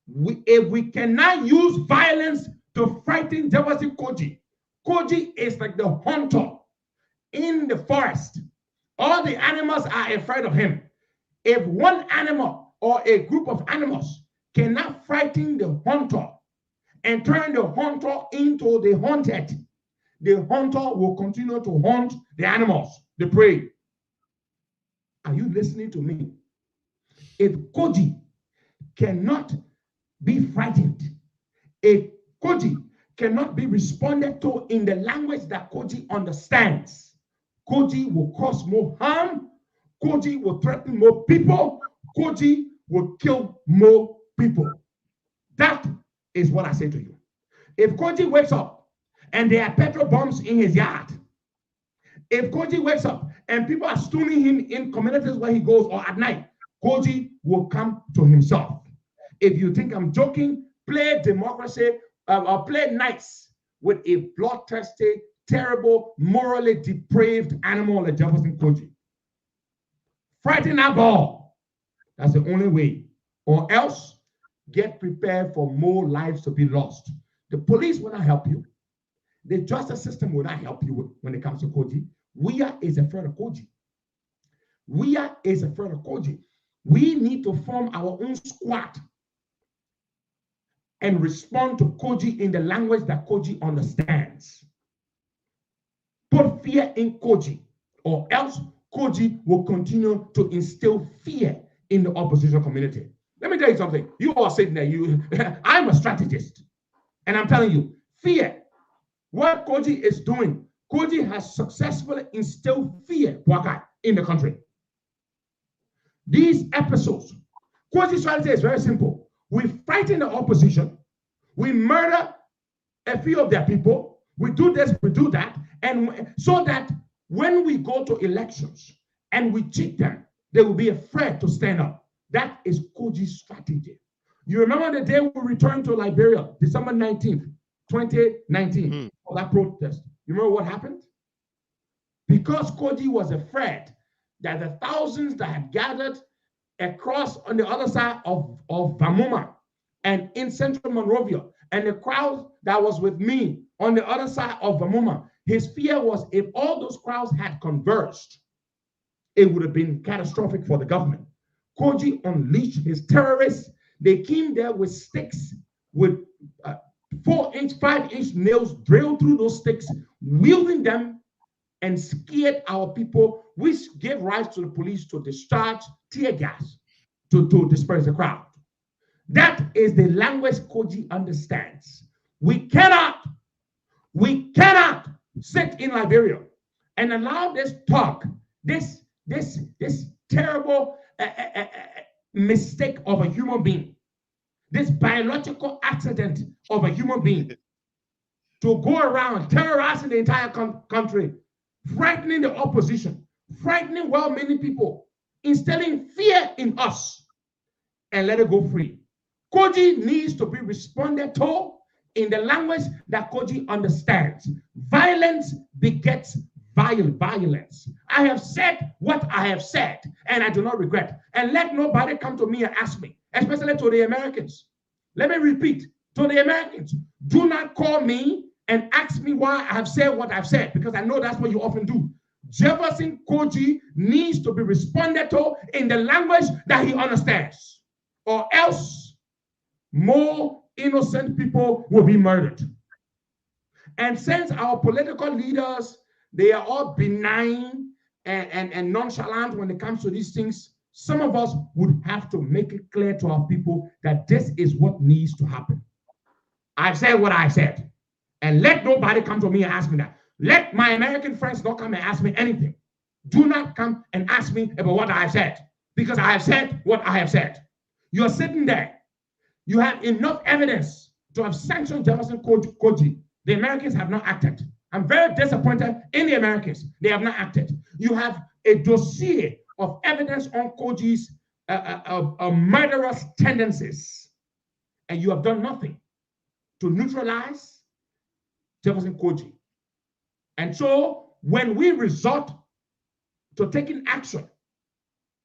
If we cannot use violence to frighten Jefferson Koji, Koji is like the hunter in the forest. All the animals are afraid of him. If one animal or a group of animals cannot frighten the hunter and turn the hunter into the hunted will continue to hunt the animals, the prey. Are you listening to me? If Koji cannot be frightened, if Koji cannot be responded to in the language that Koji understands, Koji will cause more harm. Koji will threaten more people. Koji will kill more people. That is what I say to you. If Koji wakes up and there are petrol bombs in his yard, if Koji wakes up and people are stoning him in communities where he goes or at night, Koji will come to himself. If you think I'm joking, play democracy or play nice with a bloodthirsty, terrible, morally depraved animal like Jefferson Koji. Frighten that ball. That's the only way. Or else, get prepared for more lives to be lost. The police will not help you. The justice system will not help you when it comes to Koji. We is afraid of Koji. We is afraid of Koji. We need to form our own squad and respond to Koji in the language that Koji understands. Put fear in Koji, or else Koji will continue to instill fear in the opposition community. Let me tell you something. You all sitting there, I'm a strategist, and I'm telling you, fear. What Koji is doing, Koji has successfully instilled fear in the country. These episodes, Koji's strategy is very simple. We frighten the opposition, we murder a few of their people, we do this, we do that, and so that when we go to elections and we cheat them, they will be afraid to stand up. That is Koji's strategy. You remember the day we returned to Liberia, December 19th, 2019, for that protest. You remember what happened? Because Koji was afraid that the thousands that had gathered across on the other side of Vamuma and in central Monrovia, and the crowd that was with me on the other side of Vamuma, his fear was if all those crowds had converged, it would have been catastrophic for the government. Koji unleashed his terrorists. They came there with sticks, with 4-inch, 5-inch nails drilled through those sticks, wielding them, and scared our people, which gave rise to the police to discharge tear gas to disperse the crowd. That is the language Koji understands. We cannot sit in Liberia and allow this talk, this terrible mistake of a human being, this biological accident of a human being, to go around terrorizing the entire country, frightening the opposition, frightening well-meaning people, instilling fear in us, and let it go free. Koji needs to be responded to in the language that Koji understands. Violence begets violence. I have said what I have said, and I do not regret. And let nobody come to me and ask me, especially to the Americans. Let me repeat, to the Americans, do not call me and ask me why I have said what I've said, because I know that's what you often do. Jefferson Koji needs to be responded to in the language that he understands, or else more innocent people will be murdered. And since our political leaders, they are all benign and nonchalant when it comes to these things, some of us would have to make it clear to our people that this is what needs to happen. I've said what I've said. And let nobody come to me and ask me that. Let my American friends not come and ask me anything. Do not come and ask me about what I have said, because I have said what I have said. You're sitting there. You have enough evidence to have sanctioned Jefferson Koji. The Americans have not acted. I'm very disappointed in the Americans. They have not acted. You have a dossier of evidence on Koji's murderous tendencies, and you have done nothing to neutralize Jefferson Koji. And so when we resort to taking action,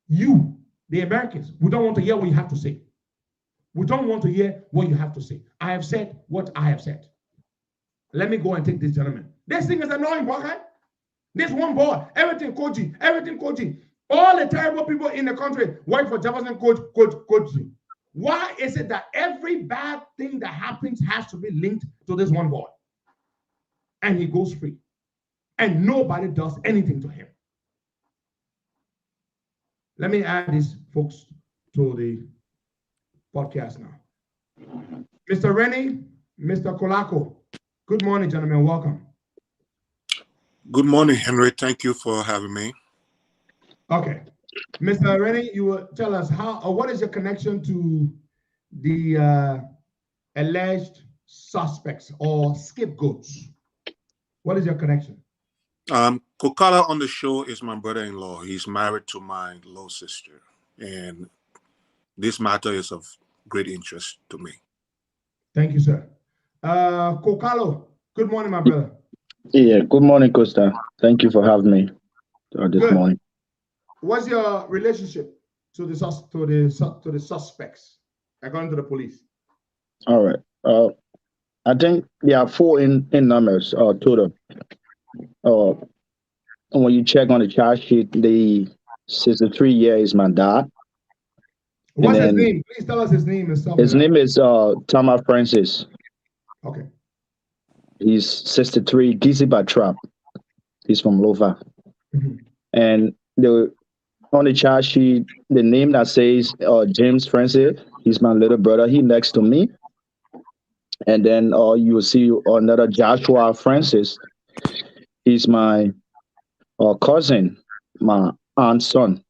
you, the Americans, we don't want to hear what you have to say. We don't want to hear what you have to say. I have said what I have said. Let me go and take this gentleman. This thing is annoying, okay? This one boy, everything Koji. All the terrible people in the country work for Jefferson Koji. Why is it that every bad thing that happens has to be linked to this one boy? And he goes free. And nobody does anything to him. Let me add these folks to the podcast now. Mr. Rennie, Mr. Kolako, good morning, gentlemen. Welcome. Good morning, Henry. Thank you for having me. Okay. Mr. Rennie, you will tell us what is your connection to the alleged suspects or scapegoats? What is your connection? Kokala on the show is my brother-in-law. He's married to my little sister. And this matter is of great interest to me. Thank you, sir. Kokalo, good morning, my brother. Yeah, good morning, Costa. Thank you for having me this morning. What's your relationship to the suspects, according to the police? All right. I think there are 4 in numbers total. When you check on the charge sheet, the 63 year is my dad. What's his name? Please tell us his name and stuff. His name is Thomas Francis. Okay. He's 63, Gizi by Trap. He's from Lova. Mm-hmm. And on the charge sheet, the name that says James Francis, he's my little brother. He next to me. And then you will see another Joshua Francis. He's my cousin, my aunt's son.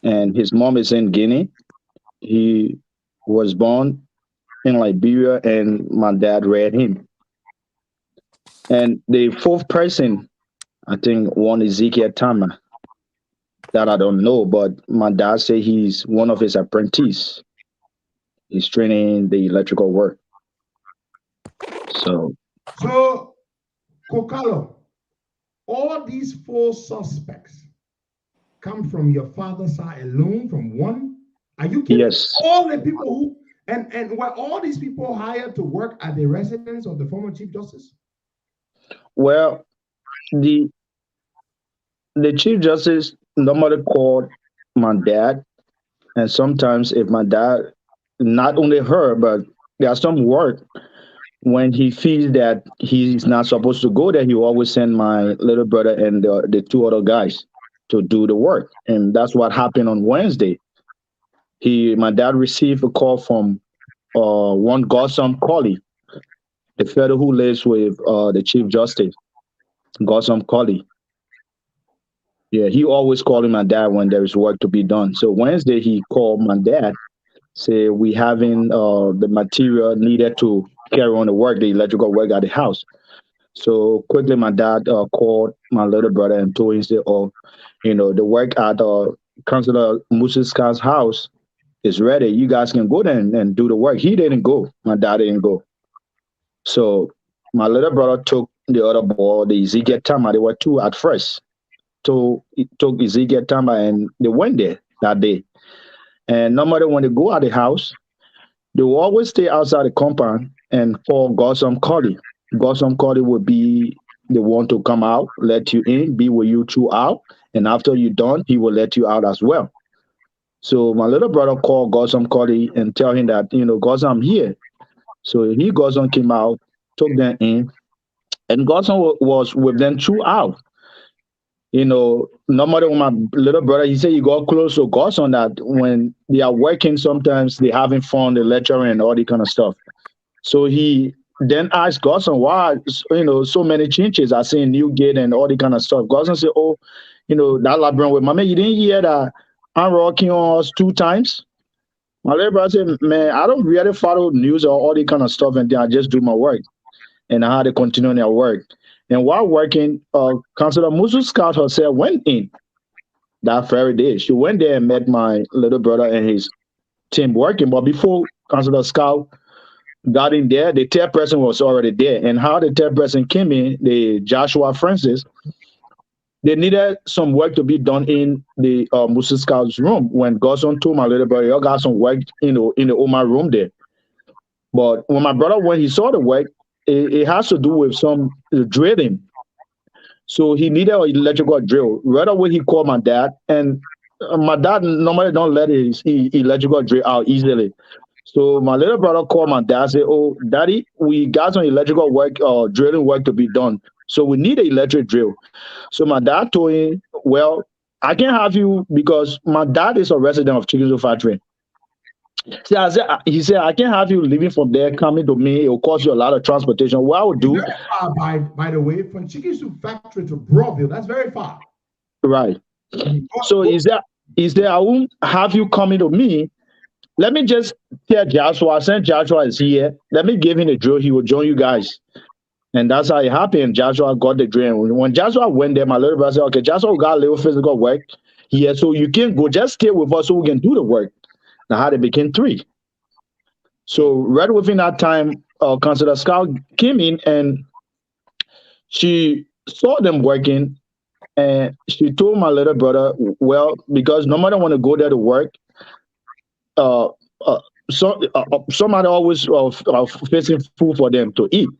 And his mom is in Guinea. He was born in Liberia, and my dad reared him. And the 4th person, I think one Ezekiel Tama, that I don't know, but my dad said he's one of his apprentices. He's training the electrical work. So Kokalo, all these 4 suspects come from your father's side alone, from one? Are you kidding? Yes. All the people who, and were all these people hired to work at the residence of the former Chief Justice? Well, the Chief Justice normally called my dad, and sometimes if my dad, not only her, but there's some work when he feels that he's not supposed to go there, he will always send my little brother and the 2 other guys to do the work. And that's what happened on Wednesday. My dad received a call from one Godson Colley, the fellow who lives with the Chief Justice, Godson Colley. Yeah, he always calling my dad when there is work to be done. So Wednesday he called my dad, say we having the material needed to carry on the work, the electrical work at the house. So quickly my dad called my little brother and told him, say, the work at Councilor Musiska's house is ready. You guys can go there and do the work. He didn't go. My dad didn't go. So my little brother took the other boy, the Ezekiel Tama. They were 2 at first. So he took Ezekiel Tama and they went there that day. And normally when they go out the house, they will always stay outside the compound and call Godson Colley. Godson Colley would be the one to come out, let you in, be with you throughout. And after you're done, he will let you out as well. So my little brother called Godson Colley and tell him that, Godson, I'm here. So Godson came out, took them in, and Godson was with them throughout. Normally when my little brother, he said he got close to Godson that when they are working, sometimes they having fun, the lecturing and all that kind of stuff. So he then asked Godson why, so many changes are saying Newgate and all the kind of stuff. Godson said, oh, that librarian with my man, you didn't hear that I'm rocking on us 2 times? My little brother said, man, I don't really follow news or all that kind of stuff, and then I just do my work. And I had to continue their work. And while working, Councillor Musu Scout herself went in that very day. She went there and met my little brother and his team working. But before Councillor Scout got in there, the third person was already there. And how the third person came in, the Joshua Francis, they needed some work to be done in the Musu Scout's room. When Godson told my little brother, you got some work in the Omar room there. But when my brother went, he saw the work. It has to do with some drilling. So he needed an electrical drill. Right away, he called my dad. And my dad normally don't let his electrical drill out easily. So my little brother called my dad and said, oh, Daddy, we got some electrical work, drilling work to be done. So we need an electric drill. So my dad told him, well, I can't have you because my dad is a resident of Chicken Soup Factory. He said, I can't have you leaving from there, coming to me. It will cost you a lot of transportation. What I would do. Very far, by the way, from Chicken Soup Factory to Broadville, that's very far. Right. So he said, I won't have you coming to me. Let me just tell Joshua, since Joshua is here, let me give him a drill. He will join you guys. And that's how it happened. Joshua got the drill. When Joshua went there, my little brother said, okay, Joshua got a little physical work here, so you can go. Just stay with us so we can do the work. Now, how they became 3. So right within that time, Councillor Scout came in and she saw them working, and she told my little brother, well, because nobody want to go there to work, somebody always facing food for them to eat.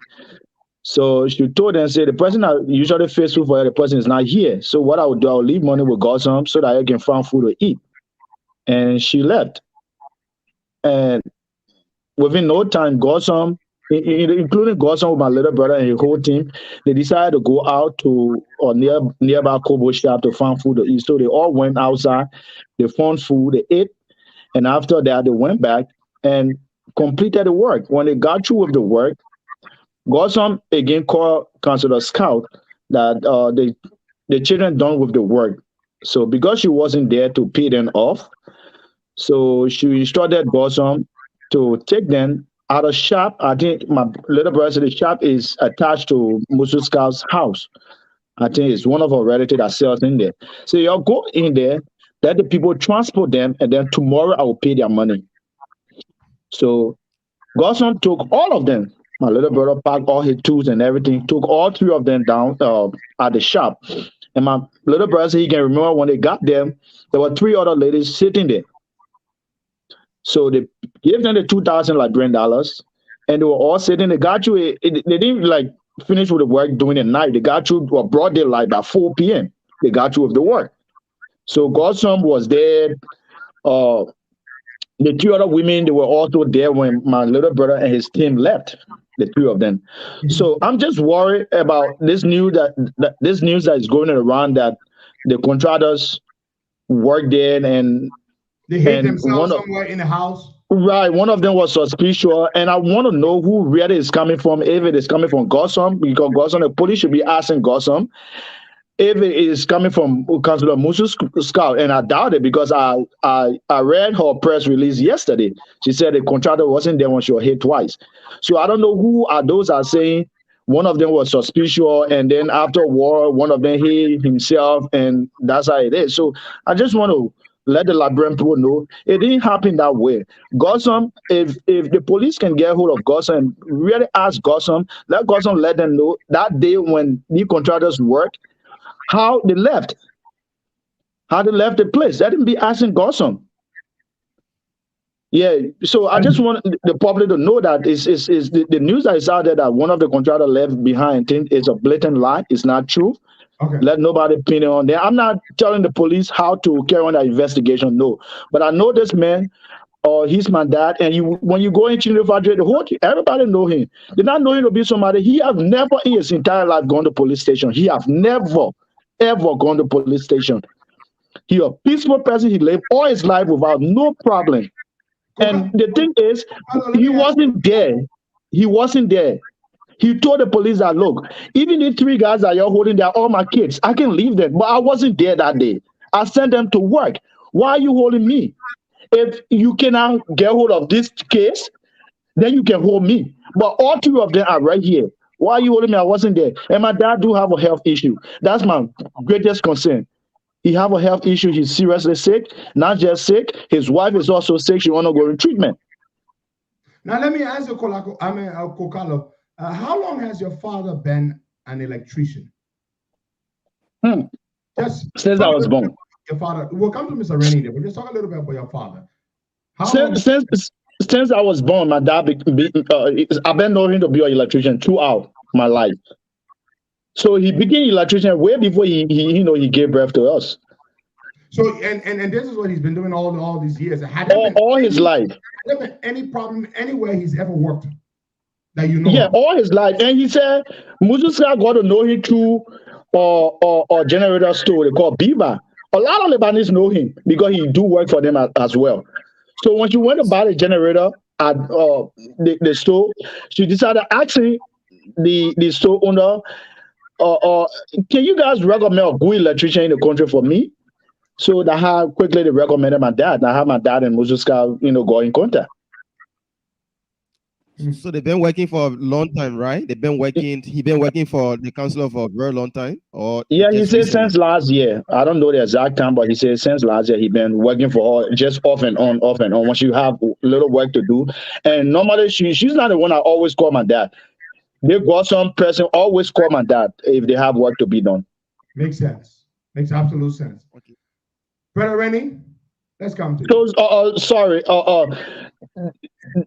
So she told them, say, the person that usually face food for her, the person is not here. So what I would do, I would leave money with Godson so that I can find food to eat. And she left. And within no time, Godson, including Godson with my little brother and his whole team, they decided to go out to nearby Kobo shop to find food to eat. So they all went outside, they found food, they ate, and after that, they went back and completed the work. When they got through with the work, Godson again called Councillor Scout that the children done with the work. So because she wasn't there to pay them off, so she instructed Godson to take them out of shop. I think my little brother said the shop is attached to Musu Scout's house. I think it's one of our relatives that sells in there. So y'all go in there, let the people transport them, and then tomorrow I will pay their money. So Godson took all of them. My little brother packed all his tools and everything, took all 3 of them down at the shop. And my little brother said he can remember when they got there, there were 3 other ladies sitting there. So they gave them the $2,000 and they were all sitting. They got you. They didn't finish with the work during the night. They got you broad daylight by 4 p.m. They got you with the work. So Godson was there. The 2 other women, they were also there when my little brother and his team left. The 3 of them. So I'm just worried about this news that is going around that the contractors work there and they hid themselves somewhere in the house. Right. One of them was suspicious, and I want to know who really is coming from. If it is coming from Godson, because Godson, the police should be asking Godson. If it is coming from Councillor Musu Scout, and I doubt it because I read her press release yesterday. She said the contractor wasn't there when she was hit twice. So I don't know who are those are saying one of them was suspicious, and then after war, one of them hit himself, and that's how it is. So I just want to let the Liberian people know it didn't happen that way. Godson, if the police can get hold of Godson and really ask Godson, let Godson let them know that day when the contractors work, how they left the place. Let him be asking Godson. Yeah, so I just want the public to know that is the news that is out there that one of the contractors left behind is a blatant lie. It's not true. Okay. Let nobody pin it on there. I'm not telling the police how to carry on that investigation, no. But I know this man, he's my dad, and when you go into the factory, everybody know him. They not know him to be somebody. He have never in his entire life gone to police station. He have never. ever gone to police station. He a peaceful person. He lived all his life without no problem. And the thing is, he wasn't there. He wasn't there. He told the police that, look, even the 3 guys that you're holding, they're all my kids. I can leave them. But I wasn't there that day. I sent them to work. Why are you holding me? If you cannot get hold of this case, then you can hold me. But all 3 of them are right here. Why are you holding me? I wasn't there. And my dad do have a health issue. That's my greatest concern. He have a health issue. He's seriously sick. Not just sick. His wife is also sick. She want to go in treatment. Now let me ask you, Kokalo, how long has your father been an electrician? Just since I was born. Your father. We'll come to Mr. Rennie there, but just talk a little bit about your father. Since I was born, my dad I've been knowing to be an electrician throughout my life. So he became electrician way before he gave birth to us. So and this is what he's been doing all these years. All his life. Has there been any problem anywhere he's ever worked that you know? Yeah, all his life. And he said Muzuska got to know him through a generator store they call Biba. A lot of Lebanese know him because he do work for them as well. So when she went to buy the generator at the store, she decided asking the store owner, can you guys recommend a good electrician in the country for me? So that how quickly they recommended my dad. I have my dad and Muzuska, go in contact. So they've been working for a long time, right? He's been working for the council for a very long time, or yeah, he said since last year. I don't know the exact time, but he said since last year he's been working for her, just off and on. Once you have a little work to do, and normally she's not the one I always call my dad. They got some person always call my dad if they have work to be done. Makes sense. Makes absolute sense. Okay. Brother Rennie, let's come to you. So, sorry.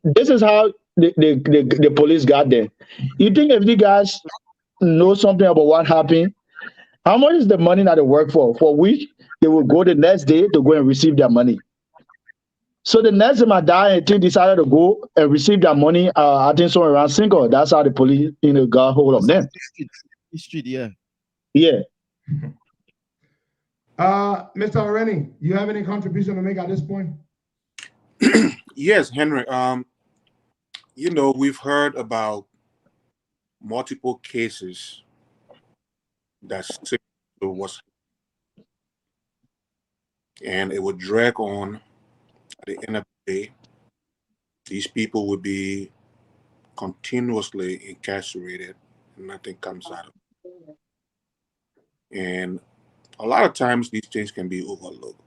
This is how the police got there. You think if the guys know something about what happened, how much is the money that they work for? For a week, they will go the next day to go and receive their money. So the next day, my dad and team decided to go and receive their money. I think somewhere around Cinco. That's how the police, got hold of them. Street, yeah. Yeah. Mr. Rennie, you have any contribution to make at this point? Yes, Henry. We've heard about multiple cases that was, and it would drag on. At the end of the day, these people would be continuously incarcerated, and nothing comes out of it. And a lot of times these things can be overlooked,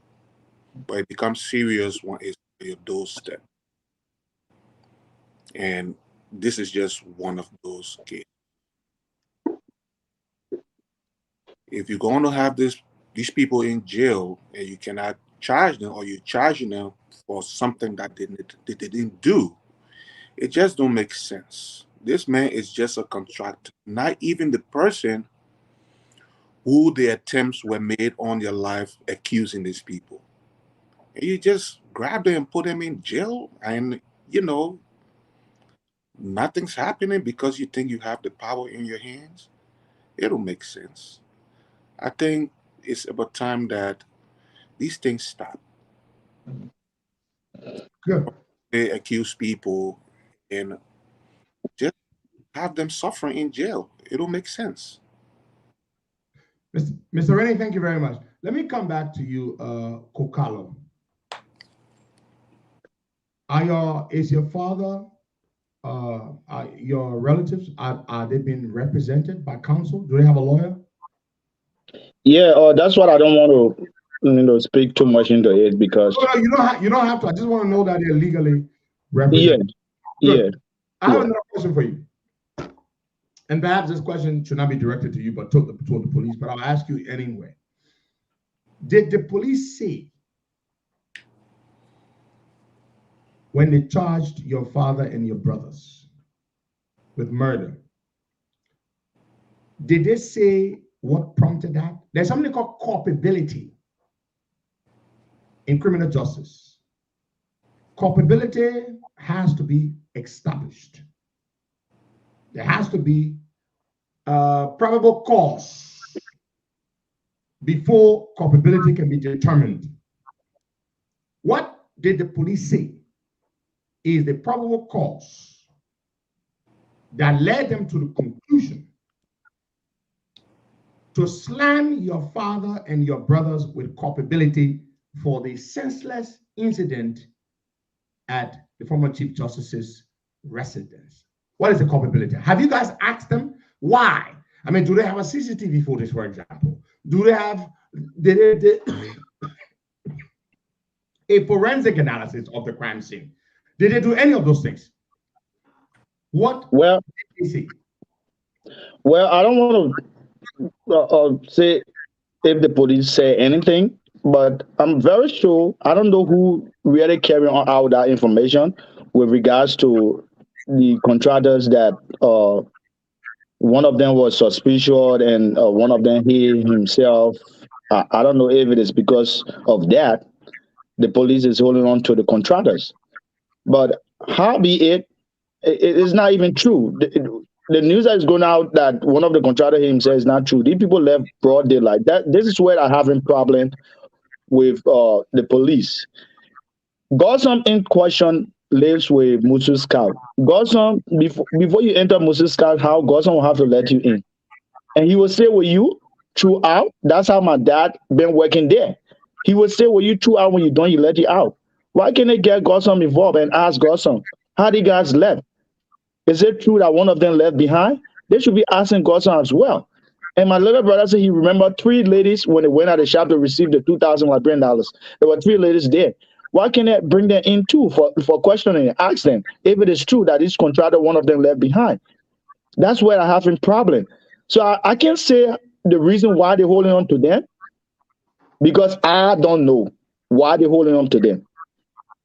but it becomes serious when it's on your doorstep. And this is just one of those cases. If you're going to have these people in jail and you cannot charge them, or you're charging them for something that they didn't do, it just don't make sense. This man is just a contractor, not even the person who the attempts were made on their life accusing these people. And you just grab them and put them in jail, and nothing's happening because you think you have the power in your hands. It don't make sense. I think it's about time that these things stop. Good. They accuse people and just have them suffering in jail. It don't make sense. Mr. Rennie, thank you very much. Let me come back to you, Kokalo. Is your father, your relatives, are they being represented by counsel? Do they have a lawyer? Yeah, that's what I don't want to, speak too much into it because. No, you don't have to. I just want to know that they're legally represented. Yeah. I have another question for you. And perhaps this question should not be directed to you, but to the police, but I'll ask you anyway. Did the police say when they charged your father and your brothers with murder, did they say what prompted that? There's something called culpability in criminal justice. Culpability has to be established. There has to be probable cause before culpability can be determined. What did the police say is the probable cause that led them to the conclusion to slam your father and your brothers with culpability for the senseless incident at the former Chief Justice's residence? What is the culpability? Have you guys asked them why? I mean, do they have a CCTV footage, for example? Do they have a forensic analysis of the crime scene? Did they do any of those things? What Well, did they say? well, I don't want to say if the police say anything, but I'm very sure I don't know who really carry on out that information with regards to the contractors that one of them was suspicious and one of them he himself. I don't know if it is because of that the police is holding on to the contractors, but how be it is not even true. The news that is going out that one of the contractors himself is not true. These people left broad daylight. This is where I have a problem with the police. Gossam in question lives with Musu Scout. Gossam, before you enter Musu Scout house, Gossam will have to let you in. And he will stay with you throughout. That's how my dad been working there. He will stay with you throughout. When you don't, he let you out. Why can't they get Gossam involved and ask Gossam, how the guys left? Is it true that one of them left behind? They should be asking Gossam as well. And my little brother said he remembered 3 ladies when they went out of the shop to receive the $2,000 Liberian dollars. There were 3 ladies there. Why can't they bring them in too for questioning and ask them if it is true that this contractor, one of them left behind? That's where I have a problem. So I can't say the reason why they're holding on to them because I don't know why they're holding on to them.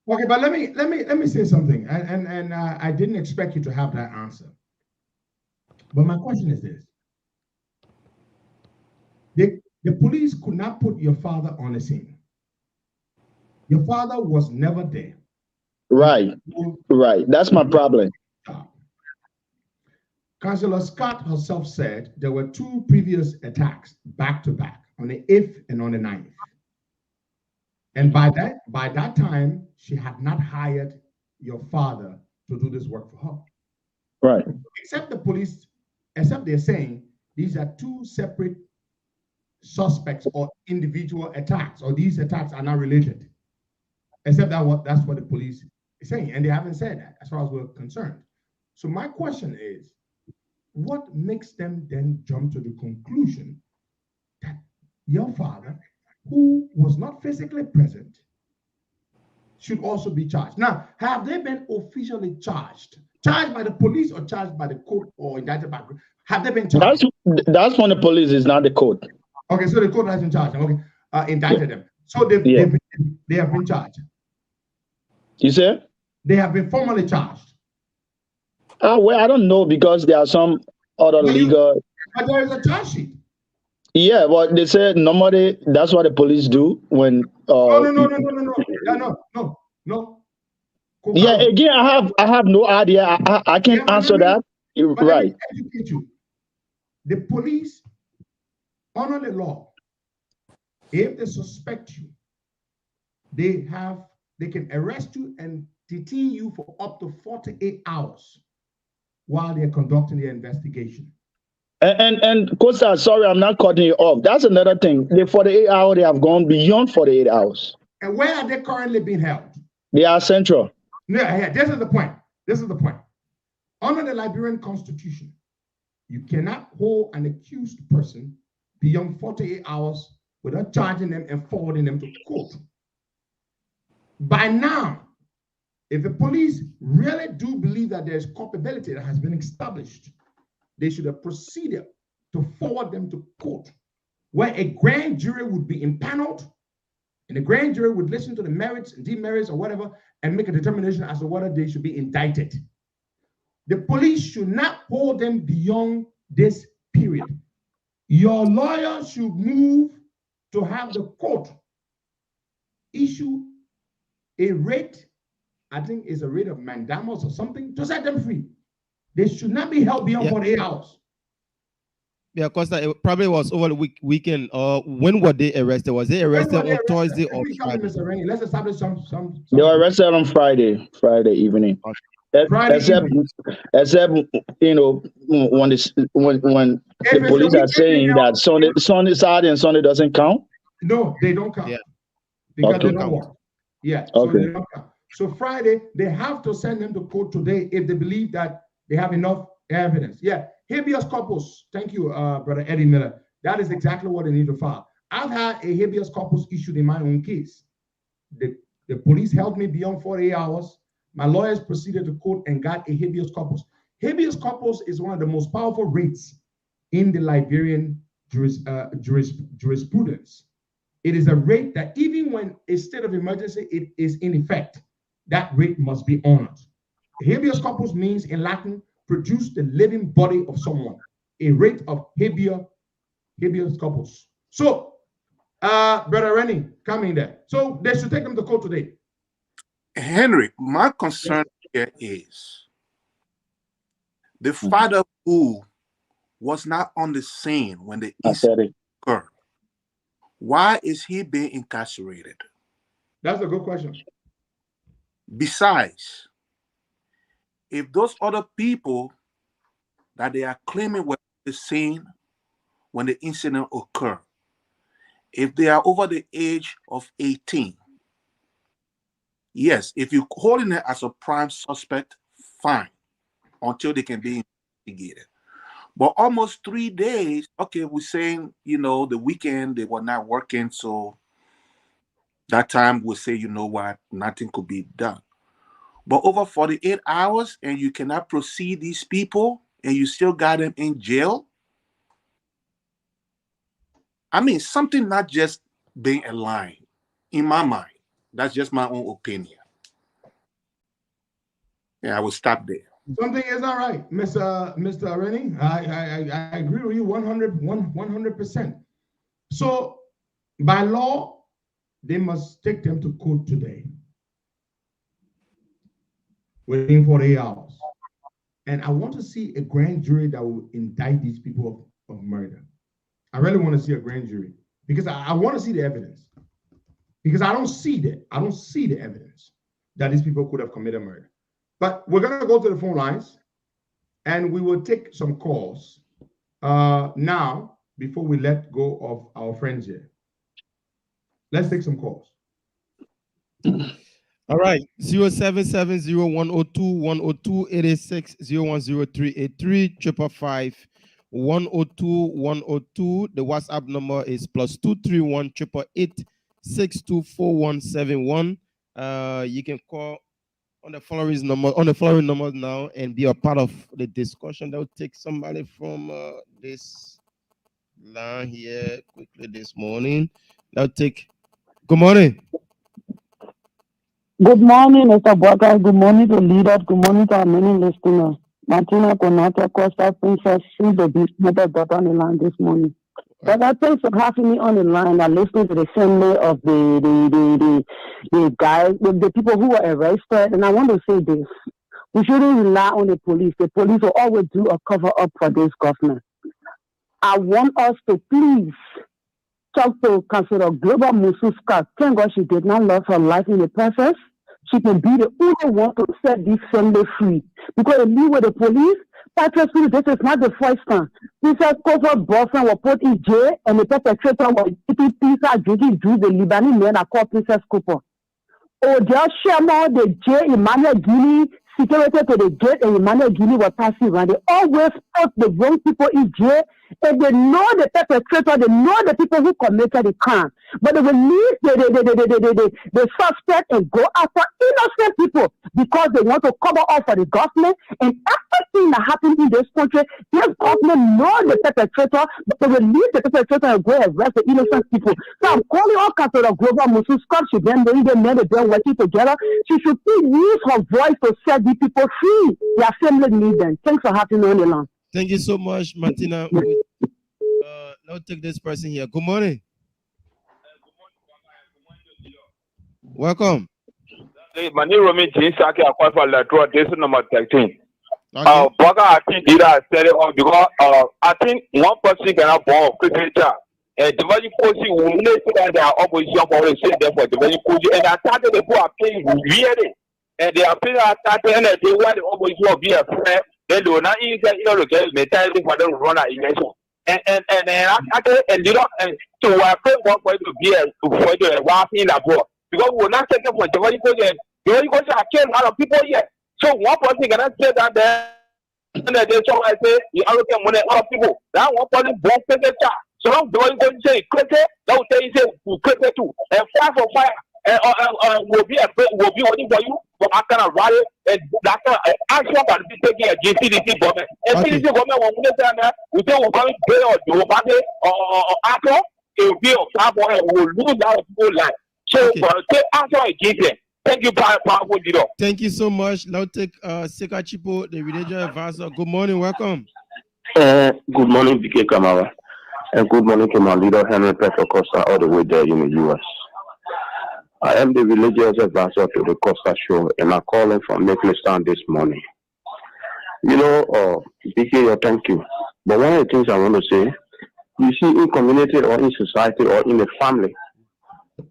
Okay, but let me say something, and I didn't expect you to have that answer. But my question is this: the police could not put your father on the scene. Your father was never there. Right. That's my problem. Councillor Scott herself said there were 2 previous attacks back to back on the 8th and on the 9th. And by that time, she had not hired your father to do this work for her. Right. Except they're saying these are 2 separate suspects or individual attacks, or these attacks are not related. Except that's what the police is saying, and they haven't said that as far as we're concerned. So my question is, what makes them then jump to the conclusion that your father, who was not physically present, should also be charged? Now, have they been officially charged by the police or charged by the court or indicted by? Have they been charged? That's from the police, is not the court. Okay, so the court hasn't charged them. Okay, indicted them. So they have been charged. You said? They have been formally charged. Well, I don't know because there are some other legal. But there is a charge sheet. Yeah, but they said normally that's what the police do when. No. Yeah, again, I have no idea. I can't answer that. But right. Let me educate you. The police honor the law. If they suspect you, they can arrest you and detain you for up to 48 hours while they're conducting their investigation. And Costa, sorry, I'm not cutting you off. That's another thing. The 48 hours, they have gone beyond 48 hours. And where are they currently being held? They are central. Yeah, this is the point. Under the Liberian Constitution, you cannot hold an accused person beyond 48 hours without charging them and forwarding them to court. By now, if the police really do believe that there's culpability that has been established, they should have proceeded to forward them to court, where a grand jury would be impaneled, and the grand jury would listen to the merits and demerits or whatever, and make a determination as to whether they should be indicted. The police should not hold them beyond this period. Your lawyer should move to have the court issue a rate, I think it's a rate of mandamus or something, to set them free. They should not be held beyond 48 hours. Yeah, Costa, it probably was over the weekend. When were they arrested? Was they arrested on Thursday or Friday? Mr. Rennie, let's establish some. They were arrested on Friday evening. Except you know when the police are saying that Sunday, Saturday, and Sunday doesn't count. No, they don't count. Yeah. Because they don't work. Yeah. So Okay. they don't count. So Friday, they have to send them to court today if they believe that they have enough evidence. Yeah. Habeas corpus. Thank you, Brother Eddie Miller. That is exactly what they need to file. I've had a habeas corpus issued in my own case. The police held me beyond 48 hours. My lawyers proceeded to court and got a habeas corpus. Habeas corpus is one of the most powerful writs in the Liberian jurisprudence. It is a writ that even when a state of emergency it is in effect, that writ must be honored. Habeas corpus means in Latin, produce the living body of someone. A writ of habeas corpus. So, Brother Rennie, come in there. So they should take them to court today. Henry, my concern here is the father who was not on the scene when the incident occurred. Why is he being incarcerated? That's a good question. Besides, if those other people that they are claiming were on the scene when the incident occurred, if they are over the age of 18, yes, if you're holding it as a prime suspect, fine, until they can be investigated. But almost 3 days, okay, we're saying, the weekend they were not working, so that time we'll say, you know what, nothing could be done. But over 48 hours and you cannot proceed these people and you still got them in jail? I mean, something not just being aligned in my mind. That's just my own opinion. Yeah, I will stop there. Something is not right, Mr. Rennie. I agree with you 100%. So, by law, they must take them to court today, within 48 hours. And I want to see a grand jury that will indict these people of murder. I really want to see a grand jury because I want to see the evidence. Because I don't see the evidence that these people could have committed murder. But we're going to go to the phone lines and we will take some calls now before we let go of our friends here. Let's take some calls. All right. 0770-102-102 886-010-383 555-102-102. The WhatsApp number is +231 888-624-171. You can call on the following numbers now and be a part of the discussion. That will take somebody from this line here quickly this morning. That'll take. Good morning. Good morning, Mr. Butler. Good morning to leaders. Good morning to our many listeners. Martina Konata, Costa Princess, she's the business got on the line this morning. But thanks for having me on the line and listening to the summary of the guys, the people who were arrested. And I want to say this. We shouldn't rely on the police. The police will always do a cover-up for this government. I want us to please talk to Councilor Global Mususka. Thank God she did not lose her life in the process. She can be the only one to set this family free. Because if we were the police, Patrick, this is not the first time. Princess Kofo's boyfriend was put in jail and the perpetrator was eating pizza, drinking juice. The Lebanese men are called Princess Kofor. Oh, just share more the jail Emmanuel Guinea, security to the gate, and Emmanuel Guinea was passing around. They always put the wrong people in jail. And they know the perpetrator, they know the people who committed the crime. But they will leave the suspect and go after innocent people because they want to cover up for the government. And everything that happened in this country, this government knows the perpetrator, but they will leave the perpetrator and go arrest the innocent people. So I'm calling all Councilor Grover Musu Scott. She then the men they're working together. She should use her voice to set the people free. Their family need them. Thanks for having me on the line. Thank you so much, Martina. Now take this person here. Good morning. Welcome. My name is Saki Aquafa Latroa, this is number 13. Okay. But I think either I said it or because I think one person cannot born of Christian. And the very Koji will say that they are opposition for the same there for the very Koji. And I started the people are paying really. And they are paying started and they want the opposition to be a friend. Then they will not even get mentality for them to run an election. And you know, and so I pray one for it to be a for the walking in the board. Because we will not take it for the very Koji. The very Koji are killing a lot of people here. So one person cannot say that there. And then so I say you allocate money a lot of people. That one person won't pay the charge. So now the one going to say cricket, that will tell you say cricket too. And fire for fire will be waiting for you for that kind of rally and that kind of action that be taking a GCDC government. And CDC government will say that we say we're going to pay or party or action, it will be a problem and we will lose our people life. So take action against them. Thank you, powerful leader. Thank you so much. Now take Seka Chipo, the religious advisor. Good morning, welcome. Good morning, BK Kamara. And good morning to my leader, Henry Petro Costa, all the way there in the U.S. I am the religious advisor to the Costa Show, and I'm calling from Nicholasstown this morning. You know, BK, thank you. But one of the things I want to say, you see, in community or in society or in the family,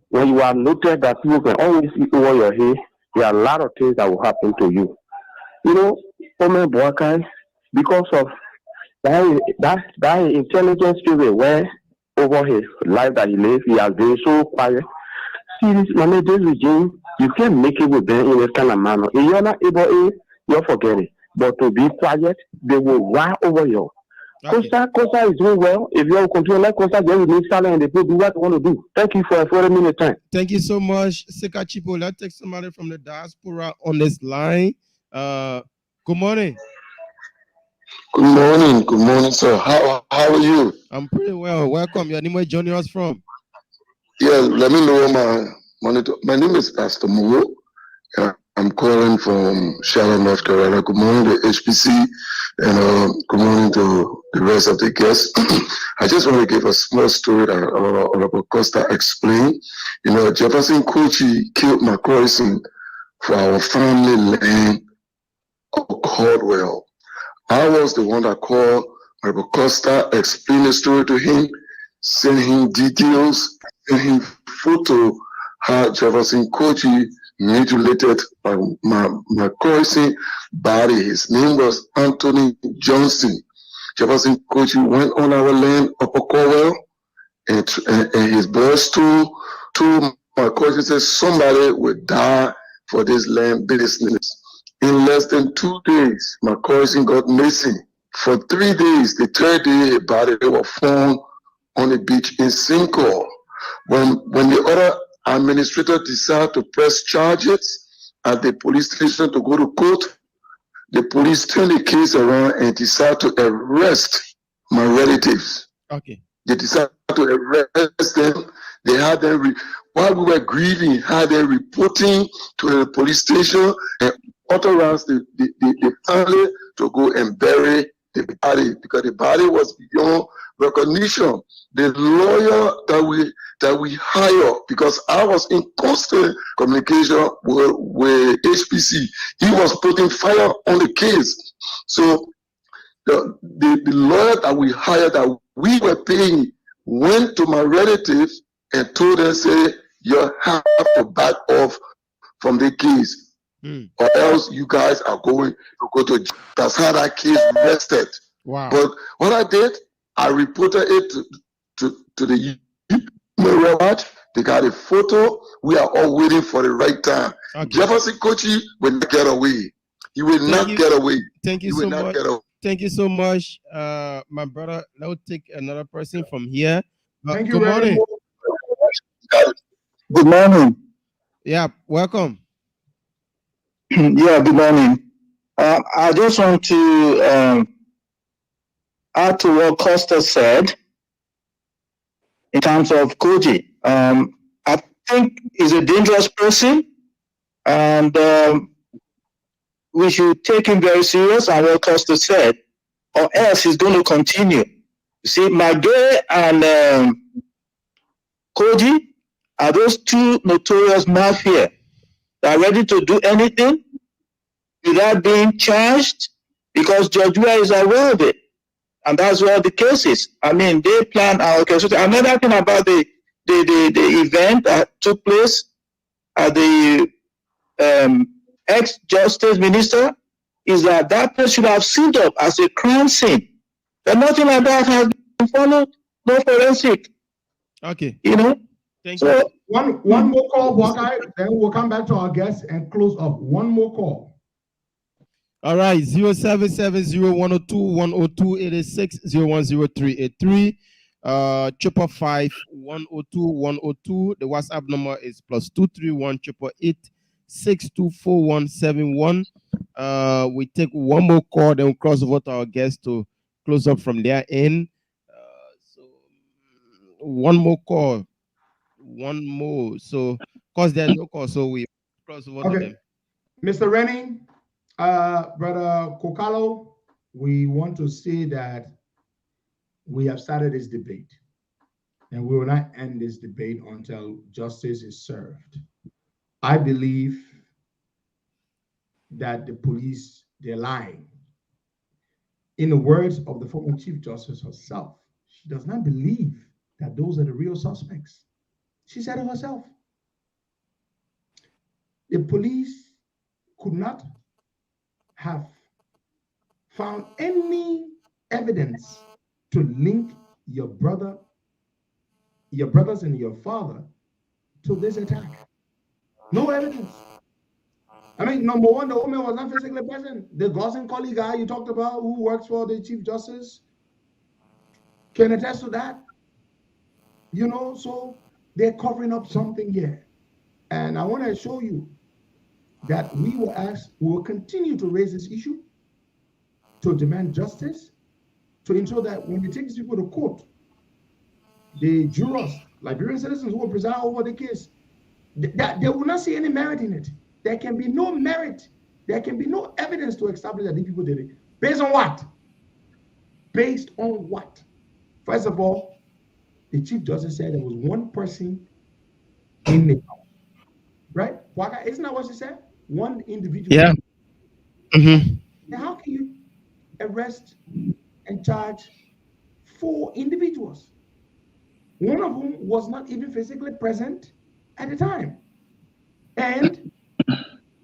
when you are noted that people can always see over your head, there are a lot of things that will happen to you. You know, Omen Boakai, because of that intelligent spirit where over his life that he lived, he has been so quiet. See, this regime, you can't make it with them in this kind of manner. If you're not able to, you'll forget it. But to be quiet, they will wow over you. Okay. Costa is doing well. If you continue like Costa, then we need silent and they do what they want to do. Thank you for a minute time. Thank you so much, Seka Chipo. Let's take somebody from the diaspora on this line. Good morning. Good morning, sir. How are you? I'm pretty well. Welcome. Your name, where joining us from? Yeah, let me know my monitor. My name is Pastor Mo. I'm calling from Charlotte, North Carolina. Good morning to HPC and good morning to the rest of the guests. I just want to give a small story that Honorable Costa explained. You know, Jefferson Koji killed my cousin for our family land of Caldwell. I was the one that called Honorable Costa, explained the story to him, sent him details, sent him photo how Jefferson Koji mutilated my cousin body. His name was Anthony Johnson. Jefferson Koji went on our land Upper Caldwell and his boys told my cousin, said somebody would die for this land business. In less than 2 days, my cousin got missing. For 3 days, the third day, his body was found on the beach in Sinclair. When the other administrator decided to press charges at the police station to go to court, the police turned the case around and decided to arrest my relatives. Okay. They decided to arrest them. They had them, while we were grieving, had them reporting to the police station and authorized the family to go and bury the body because the body was beyond recognition. The lawyer that we hired, because I was in constant communication with HPC, he was putting fire on the case. So the lawyer that we hired that we were paying went to my relatives and told them, say, you have to back off from the case. Or else you guys are going to go to jail. That's how that case rested. Wow. But what I did, I reported it to the Human Rights. They got a photo. We are all waiting for the right time. Okay. Jefferson Koji will not get away. He will not get away. Thank you so much. Thank you so much, my brother. Let's take another person from here. Thank you. Good morning. Good morning. Yeah, welcome. Yeah, good morning. I just want to add to what Costa said in terms of Koji. I think he's a dangerous person, and we should take him very serious and what Costa said, or else he's going to continue. You see, Magay and Koji are those two notorious mafia that are ready to do anything without being charged because Judge Weah is aware of it. And that's what the case is. I mean, they plan our orchestration. Another thing about the event that took place at the ex-justice minister is that place should have sealed up as a crime scene. But nothing like that has been followed. No forensic. Okay. You know? Thank you. One more call, Hawkeye, then we'll come back to our guests and close up. One more call. All right, 0770-102-102-86-010383. 555-102-102. The WhatsApp number is +231-888-624171. We take one more call, then we'll cross over to our guests to close up from their end. So one more call. One more. So, because there's no call, so we cross over to them. Mr. Rennie, Brother Kokalo, we want to say that we have started this debate, and we will not end this debate until justice is served. I believe that the police, they're lying. In the words of the former Chief Justice herself, she does not believe that those are the real suspects. She said it herself. The police could not have found any evidence to link your brothers and your father to this attack. No evidence. I mean, number one, the woman was not physically present. The Gosling colleague guy you talked about who works for the Chief Justice can attest to that. You know, so they're covering up something here. And I want to show you that we will continue to raise this issue, to demand justice, to ensure that when we take these people to court, the jurors, Liberian citizens who will preside over the case, that they will not see any merit in it. There can be no merit. There can be no evidence to establish that these people did it. Based on what? Based on what? First of all, the Chief Justice said there was one person in the house, right? Waka, isn't that what she said? One individual. Yeah. Mm-hmm. Now, how can you arrest and charge 4 individuals? One of whom was not even physically present at the time. And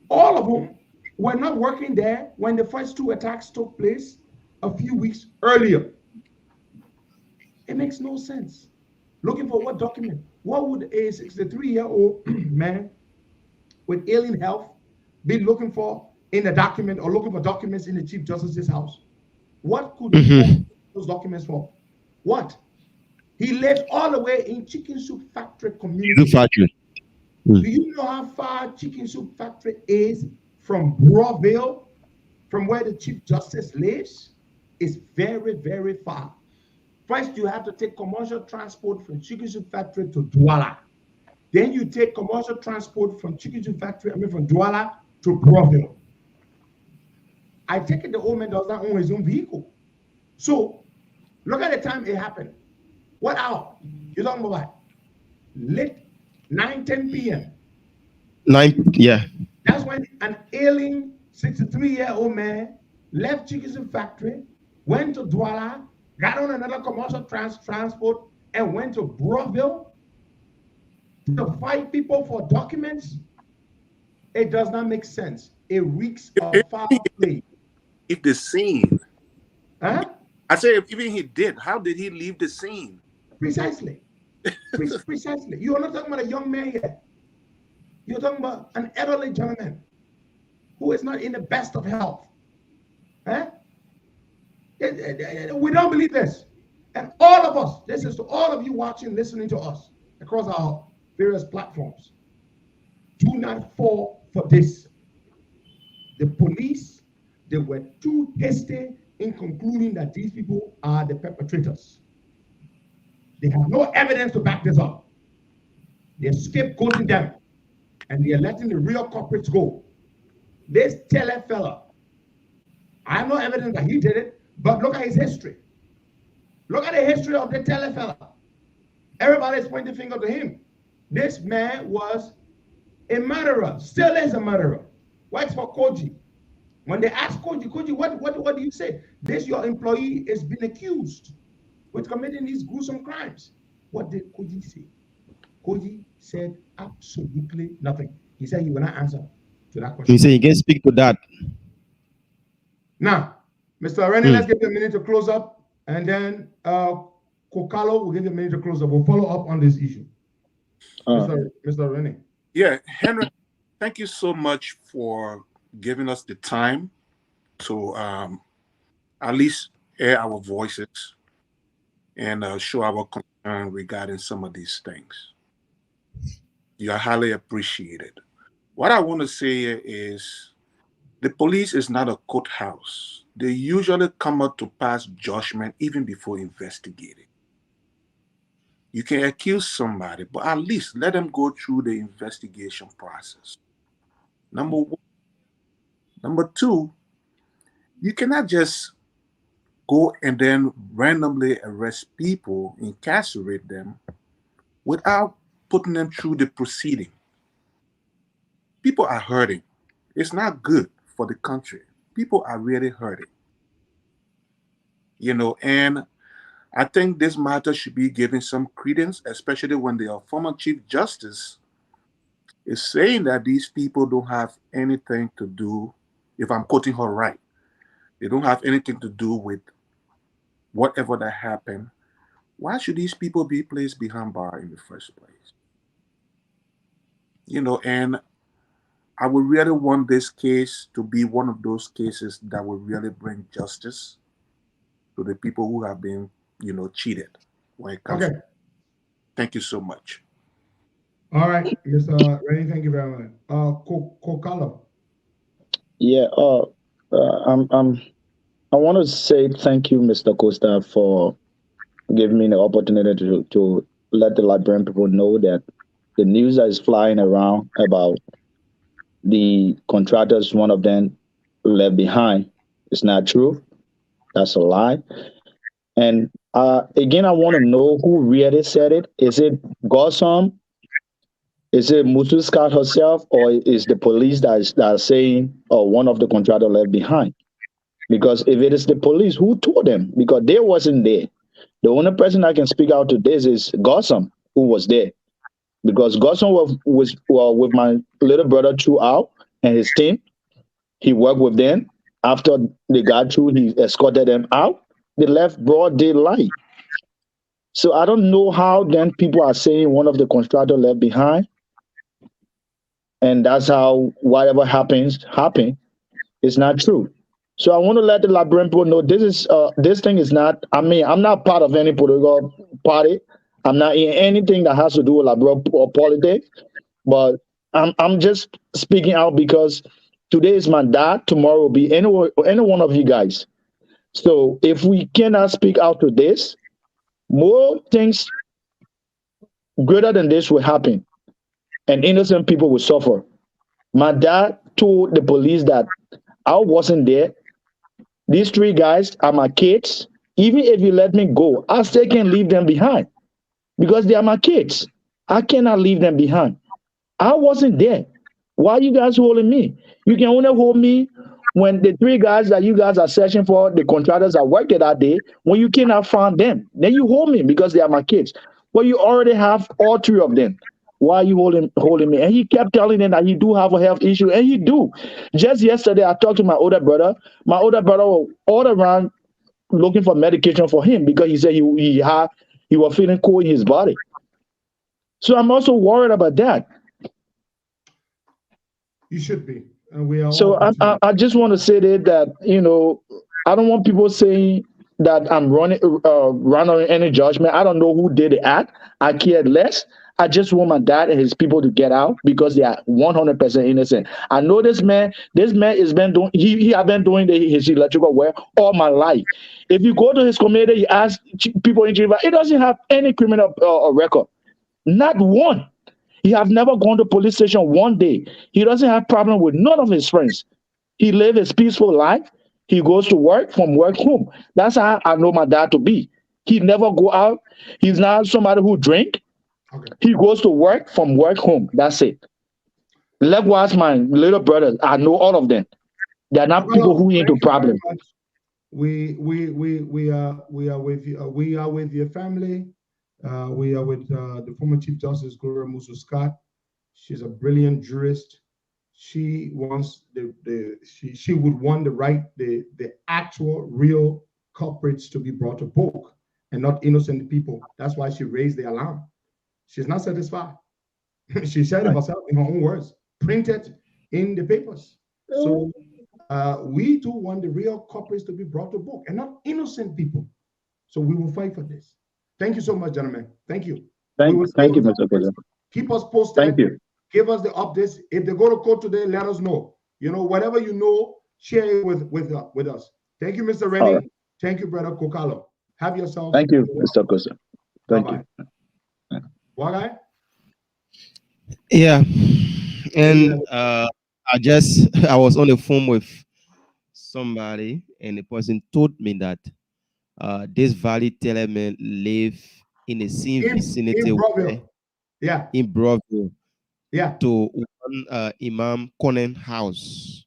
all of them were not working there when the first 2 attacks took place a few weeks earlier. It makes no sense. Looking for what document? What would a 63-year-old man with ailing health be looking for in a document or looking for documents in the Chief Justice's house? What could he want those documents for? What? He lives all the way in Chicken Soup Factory community. Do you know how far Chicken Soup Factory is from Broadville, from where the Chief Justice lives? It's very, very far. First, you have to take commercial transport from Chicken Soup Factory to Douala. Then you take commercial transport from Chicken Soup Factory, from Douala to Broadville. I take it the old man does not own his own vehicle. So, look at the time it happened. What hour? You're talking about what? Late 9-10 p.m. 9, yeah. That's when an ailing 63-year-old man left Chicken Soup Factory, went to Douala, got on another commercial transport, and went to Broadville to fight people for documents. It does not make sense. It reeks of foul play. If the scene. Huh? I say, if even he did, how did he leave the scene? Precisely. Precisely. You are not talking about a young man here. You're talking about an elderly gentleman who is not in the best of health. Huh? We don't believe this. And all of us, this is to all of you watching, listening to us across our various platforms. Do not fall for this. The police, they were too hasty in concluding that these people are the perpetrators. They have no evidence to back this up. They're scapegoating them, and they're letting the real culprits go. This Tele fella, I have no evidence that he did it, but look at his history. Look at the history of the Tele fella. Everybody's pointing the finger to him. This man was a murderer, still is a murderer. Works for Koji. When they ask Koji, what do you say? This your employee has been accused with committing these gruesome crimes. What did Koji say? Koji said absolutely nothing. He said he will not answer to that question. You say you can speak to that. Now, Mr. Rennie, let's give you a minute to close up, and then Kokalo will give you a minute to close up. We'll follow up on this issue. Mr. Rennie. Yeah, Henry, thank you so much for giving us the time to at least air our voices and show our concern regarding some of these things. You are highly appreciated. What I want to say is the police is not a courthouse. They usually come out to pass judgment even before investigating. You can accuse somebody, but at least let them go through the investigation process. Number one. Number two, you cannot just go and then randomly arrest people, incarcerate them, without putting them through the proceeding. People are hurting. It's not good for the country. People are really hurting. And I think this matter should be given some credence, especially when the former Chief Justice is saying that these people don't have anything to do, if I'm quoting her right, they don't have anything to do with whatever that happened. Why should these people be placed behind bar in the first place? And I would really want this case to be one of those cases that will really bring justice to the people who have been, cheated when it comes to. Thank you so much. All right, Mr. Rennie, thank you very much. Kokalo. Yeah, I want to say thank you, Mr. Costa, for giving me the opportunity to let the Liberian people know that the news that is flying around about the contractors, one of them left behind, is not true. That's a lie. And again, I want to know who really said it. Is it Gossam? Is it Mutu Scott herself, or is the police that are saying, oh, one of the contractors left behind? Because if it is the police, who told them? Because they wasn't there. The only person I can speak out to this is Gossam, who was there. Because Gossam was with my little brother throughout and his team. He worked with them. After they got through, he escorted them out. They left broad daylight. So I don't know how then people are saying one of the contractors left behind. And that's how whatever happen. It's not true. So I want to let the Liberian people know this thing is not, I'm not part of any political party. I'm not in anything that has to do with Liberian or politics. But I'm just speaking out because today is my dad, tomorrow will be any one of you guys. So if we cannot speak out to this, more things greater than this will happen. And innocent people will suffer. My dad told the police that I wasn't there. These 3 guys are my kids. Even if you let me go, I still can't leave them behind because they are my kids. I cannot leave them behind. I wasn't there. Why are you guys holding me? You can only hold me when the 3 guys that you guys are searching for, the contractors that worked that day, when you cannot find them, then you hold me because they are my kids. But you already have all 3 of them. Why are you holding me? And he kept telling them that he do have a health issue, and he do. Just yesterday, I talked to my older brother. My older brother was all around looking for medication for him because he said he was feeling cold in his body. So I'm also worried about that. You should be. And we are. So I just want to say that I don't want people saying that I'm running any judgment. I don't know who did the act. I care less. I just want my dad and his people to get out because they are 100% innocent. I know this man has been doing, he have been doing his electrical work all my life. If you go to his community, you ask people in Geneva, he doesn't have any criminal record. Not one. He have never gone to police station one day. He doesn't have problem with none of his friends. He live his peaceful life. He goes to work, from work home. That's how I know my dad to be. He never go out. He's not somebody who drink. Okay. He goes to work, from work home. That's it. Likewise, my little brothers, I know all of them. They're not people who into problem. We are with you. We are with your family. We are with the former Chief Justice Gloria Musso Scott. She's a brilliant jurist. She wants she would want the actual real culprits to be brought to book and not innocent people. That's why she raised the alarm. She's not satisfied. She said it herself in her own words, printed in the papers. So we too want the real culprits to be brought to book and not innocent people. So we will fight for this. Thank you so much, gentlemen. Thank you. Thank you, Mr. President. Keep us posted. Thank you. Give us the updates. If they go to court today, let us know. You know, whatever you know, share it with us. Thank you, Mr. Rennie. Right. Thank you, Brother Kokalo. Have yourself. Thank you, Mr. Kosa. Thank you. What guy? Yeah. And I was on the phone with somebody, and the person told me that this Valley Teller man live in the same vicinity in Broadville. Yeah. To one Imam Conan house.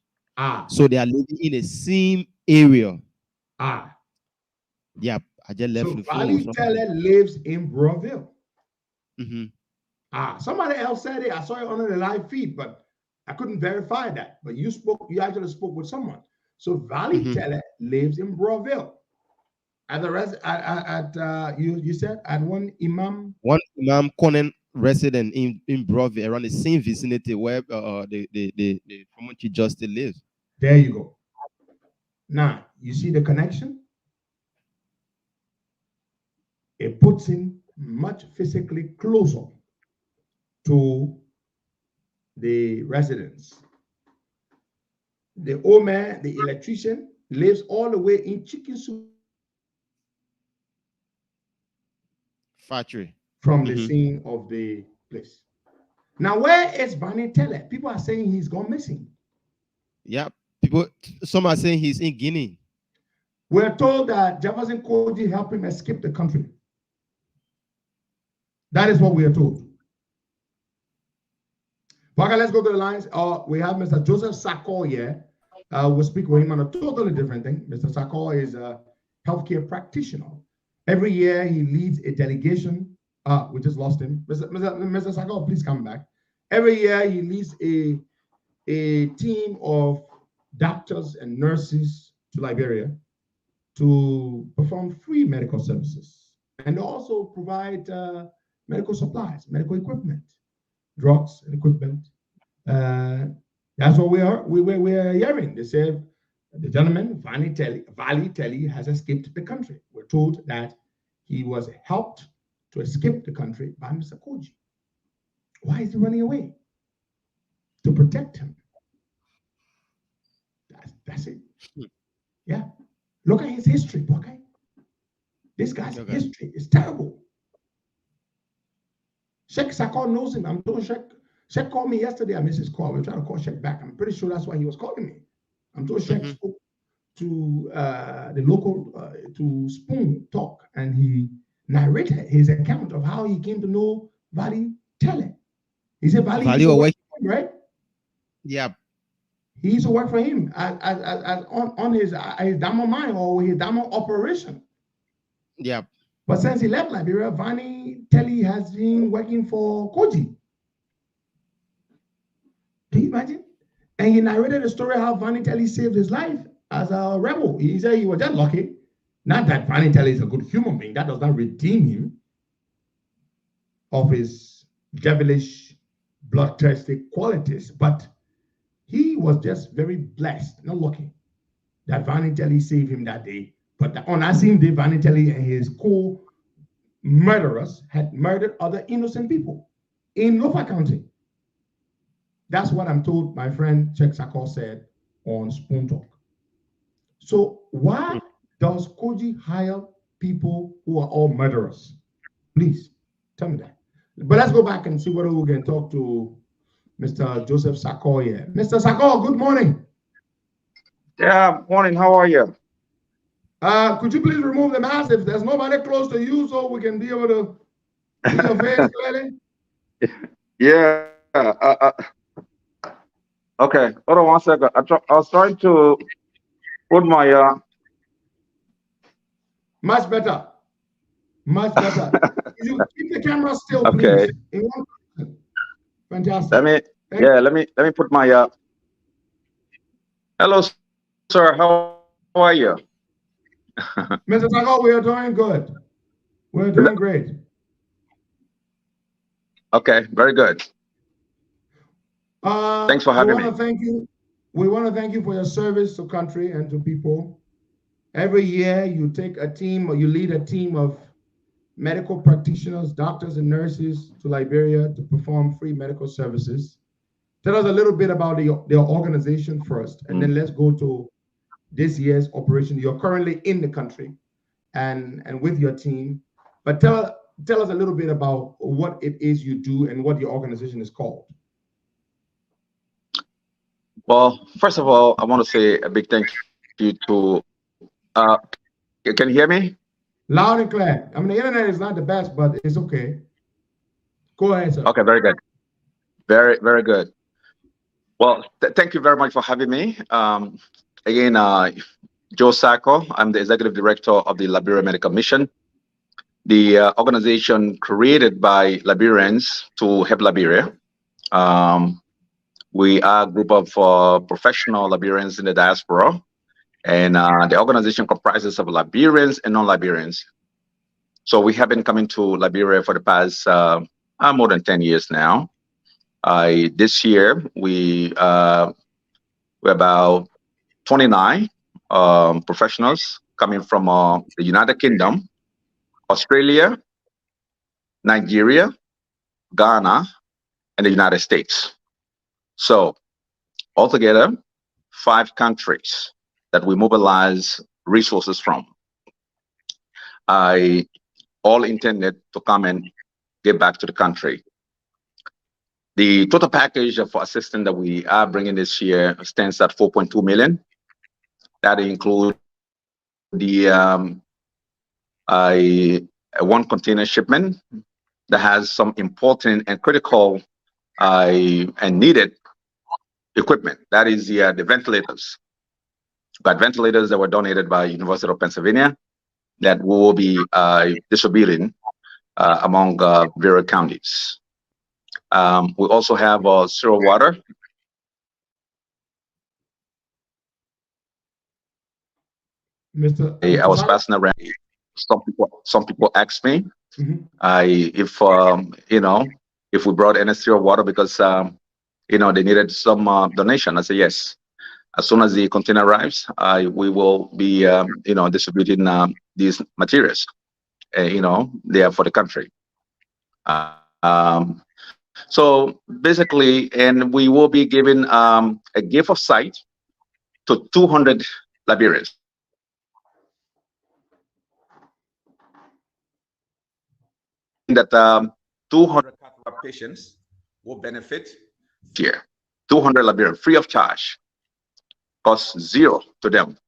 So they are living in the same area. Yep. I just left so the Valley phone. Teller lives in Broadville. Mm-hmm. Somebody else said it. I saw it on the live feed, but I couldn't verify that. But you actually spoke with someone. So Valley Teller lives in Broadville. At the you said at one Imam Conan resident in Broadville, around the same vicinity where the former Chief Justice lives. There you go. Now you see the connection. It puts him much physically closer to the residents. The old man, the electrician, lives all the way in Chicken Soup factory from the scene of the place. Now, where is Valley Teller? People are saying he's gone missing. Yeah, some are saying he's in Guinea. We're told that Jefferson Koji helped him escape the country. That is what we are told. Okay, let's go to the lines. We have Mr. Joseph Sakor here. We'll speak with him on a totally different thing. Mr. Sakor is a healthcare practitioner. Every year he leads a delegation. We just lost him. Mr. Sakor, please come back. Every year he leads a team of doctors and nurses to Liberia to perform free medical services and also provide medical supplies, medical equipment, drugs and equipment. That's what we are hearing. They say the gentleman, Valley Teller, has escaped the country. We're told that he was helped to escape the country by Mr. Koji. Why is he running away? To protect him. That's it. Yeah. Look at his history, okay? This guy's history is terrible. Sheikh Sakor knows him. I'm told Sheikh called me yesterday. I missed his call. We're trying to call Sheikh back. I'm pretty sure that's why he was calling me. I'm told Sheikh spoke to the local, to Spoon Talk, and he narrated his account of how he came to know Valley Teller. He said Valley work for him, right? Yeah. He used to work for him on his Damo mine or his Damo operation. Yeah. But since he left Liberia, Valley Teller has been working for Koji. Can you imagine? And he narrated the story how Valley Teller saved his life as a rebel. He said he was just lucky. Not that Valley Teller is a good human being. That does not redeem him of his devilish, bloodthirsty qualities. But he was just very blessed, not lucky, that Valley Teller saved him that day. But on that same day, Valley Teller and his co-murderers had murdered other innocent people in Nova County. That's what I'm told my friend Sheikh Sakor said on Spoon Talk. So why does Koji hire people who are all murderers? Please tell me that. But let's go back and see whether we can talk to Mr. Joseph Sakor here. Mr. Sakor, good morning. Yeah, morning. How are you? Could you please remove the mask if there's nobody close to you so we can be able to see your face clearly? Yeah. Okay, hold on one second. I was trying to put my Much better. Much better. You keep the camera still, okay. please. Fantastic. Let me let me put my hello sir, how are you? Mr. Tago, we are doing good. We're doing great. Okay, very good. Thanks for We having want me. to thank you. We want to thank you for your service to country and to people. Every year you take a team or you lead a team of medical practitioners, doctors and nurses to Liberia to perform free medical services. Tell us a little bit about their organization first, and then let's go to this year's operation. You're currently in the country and with your team, but tell us a little bit about what it is you do and what your organization is called. Well, first of all, I want to say a big thank you to can you hear me? Loud and clear. I mean, the internet is not the best, but it's okay. Go ahead, sir. Okay, very good. Very, very good. Well, thank you very much for having me. Again, Joe Sacco, I'm the executive director of the Liberia Medical Mission, the organization created by Liberians to help Liberia. We are a group of professional Liberians in the diaspora, and the organization comprises of Liberians and non-Liberians. So we have been coming to Liberia for the past more than 10 years now. This year, we're about 29 professionals coming from the United Kingdom, Australia, Nigeria, Ghana, and the United States. So altogether, 5 countries that we mobilize resources from. I all intended to come and give back to the country. The total package of assistance that we are bringing this year stands at 4.2 million. That includes the one container shipment that has some important and critical and needed equipment. That is the ventilators. But ventilators that were donated by University of Pennsylvania that we will be distributing among various counties. We also have zero water. I was passing around. Some people asked me if you know, if we brought any zero water because you know, they needed some donation. I said yes. As soon as the container arrives, we will be you know, distributing these materials. You know, they are for the country. So basically, and we will be giving a gift of sight to 200 Liberians. That 200 patients will benefit here. 200 Liberians free of charge, cost zero to them.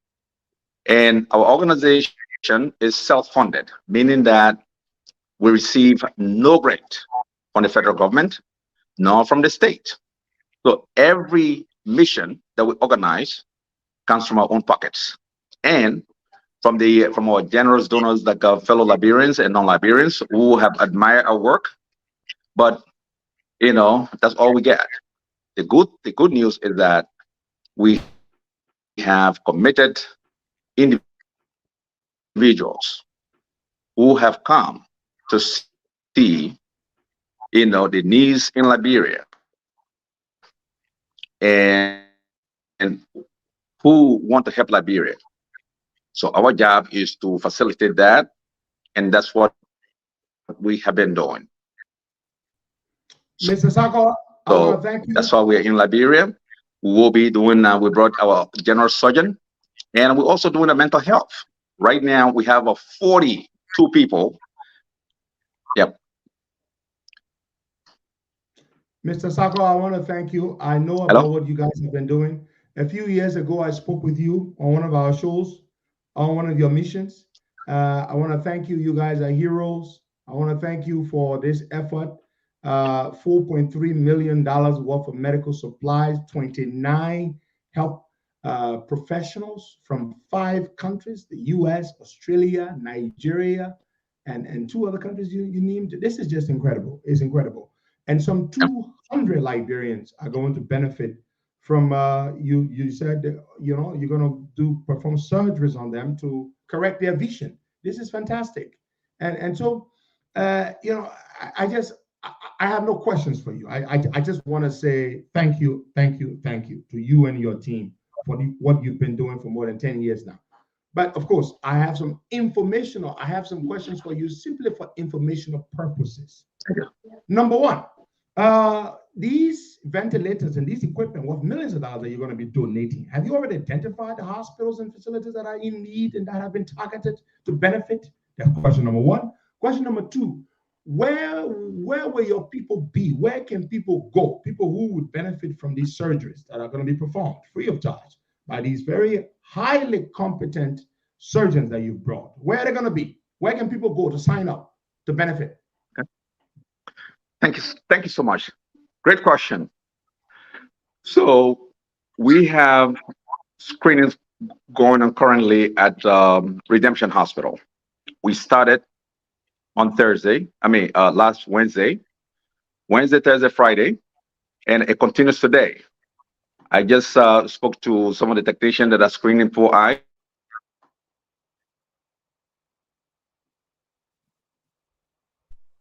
And our organization is self-funded, meaning that we receive no grant from the federal government, nor from the state. So every mission that we organize comes from our own pockets, and from our generous donors like our fellow Liberians and non-Liberians who have admired our work. But you know, that's all we get. The good news is that we have committed individuals who have come to see, you know, the needs in Liberia and who want to help Liberia. So our job is to facilitate that, and that's what we have been doing. Mr. Sako, so thank you. That's why we're in Liberia. We will be doing, we brought our general surgeon, and we're also doing a mental health. Right now, we have 42 people. Yep. Mr. Sako, I want to thank you. I know about what you guys have been doing. A few years ago, I spoke with you on one of our shows, on one of your missions. I want to thank you. You guys are heroes. I want to thank you for this effort. $4.3 million worth of medical supplies, 29 health professionals from 5 countries, the US, Australia, Nigeria, and 2 other countries you named. This is just incredible. It's incredible. And some 200 Liberians are going to benefit from, you said, that, you're going to perform surgeries on them to correct their vision. This is fantastic. And so, I have no questions for you. I just want to say thank you to you and your team for what you've been doing for more than 10 years now. But of course, I have some questions for you simply for informational purposes. Number one, these ventilators and these equipment worth millions of dollars that you're going to be donating, have you already identified the hospitals and facilities that are in need and that have been targeted to benefit? That's question number one. Question number two, where will your people be? Where can people go? People who would benefit from these surgeries that are going to be performed free of charge by these very highly competent surgeons that you've brought. Where are they going to be? Where can people go to sign up to benefit? Okay. Thank you so much. Great question. So we have screenings going on currently at Redemption Hospital. We started on last Wednesday, Thursday, Friday, and it continues today. I just spoke to some of the technicians that are screening for eyes.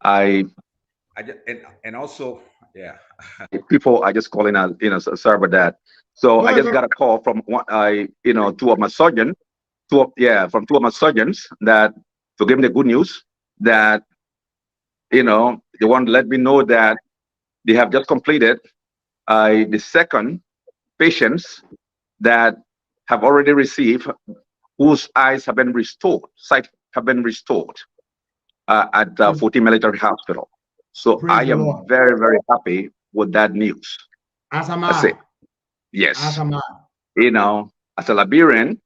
And also, yeah. People are just calling out, sorry about that. So I just got a call from two of my surgeons that to give me the good news that, they want to let me know that they have just completed the second patients that have already received, whose eyes have been restored, sight have been restored at 14 Military Hospital. So I am very, very happy with that news. As am I. Yes. As am I. As a Liberian,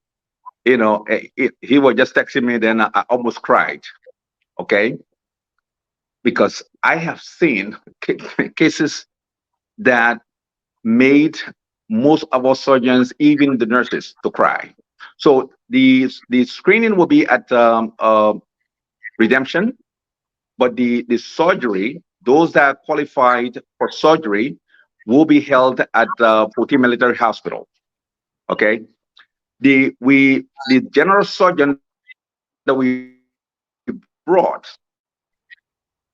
he was just texting me, then I almost cried. Okay. Because I have seen cases that made most of our surgeons, even the nurses, to cry. So the screening will be at Redemption, but the surgery, those that are qualified for surgery, will be held at 14 Military Hospital. Okay, the general surgeon that we brought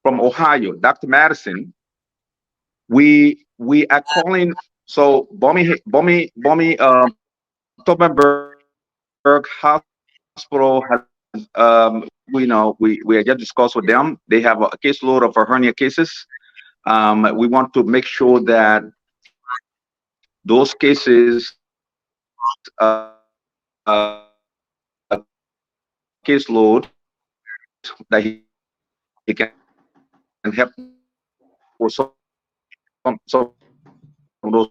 from Ohio, Dr. Madison, we are calling. So Tobinburg Hospital has we are just discussed with them. They have a caseload of hernia cases. We want to make sure that those cases caseload that he can help with some of those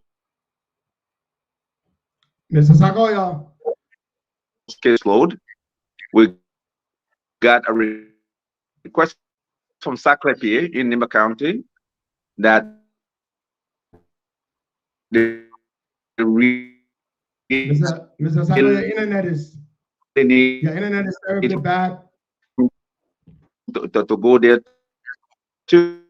Mr. Sagoya. Caseload. We got a request from Saclay in Nimba County that the Mr. Sagoya, your internet is terribly bad. To go there too.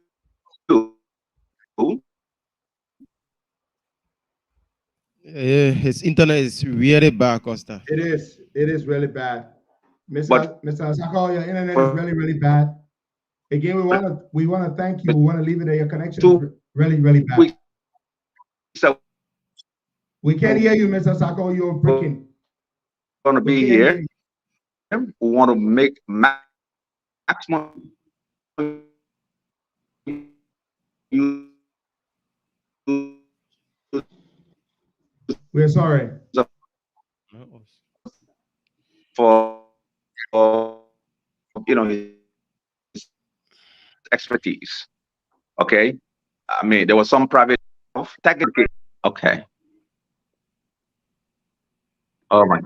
His internet is really bad, Costa. It is really Mr. Sakoya, your internet is really, really bad. Again, we want to thank you. We want to leave it at your connection is really, really bad. We can't hear you, Mr. Sakoya. You're breaking. Going to be here. We want to make maximum We're sorry. For his expertise. Okay. I mean, there was some private technical. Okay. Oh my.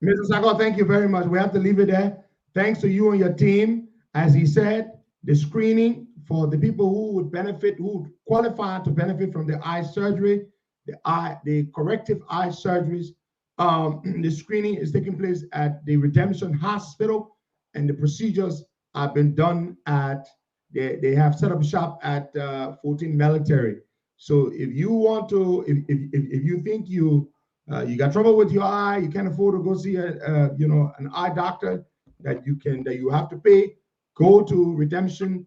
Mr. Sago, thank you very much. We have to leave it there. Thanks to you and your team. As he said, the screening for the people who would benefit, who qualify to benefit from the eye surgery, the corrective eye surgeries, the screening is taking place at the Redemption Hospital, and the procedures have been done at, they have set up shop at 14 Military. So if you want to, if you think you got trouble with your eye, you can't afford to go see an eye doctor that you have to pay, go to Redemption,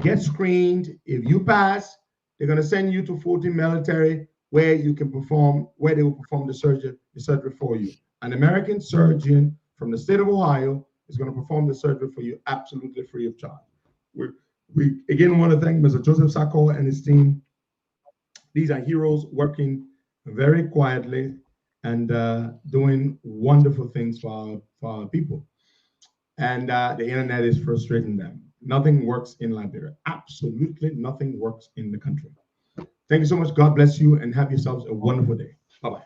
get screened. If you pass, they're gonna send you to 14 Military, where you can perform, where they will perform the surgery for you. An American surgeon from the state of Ohio is going to perform the surgery for you absolutely free of charge. We again want to thank Mr. Joseph Sako and his team. These are heroes working very quietly and doing wonderful things for our people. And the internet is frustrating them. Nothing works in Liberia. Absolutely nothing works in the country. Thank you so much. God bless you and have yourselves a wonderful day. Bye-bye.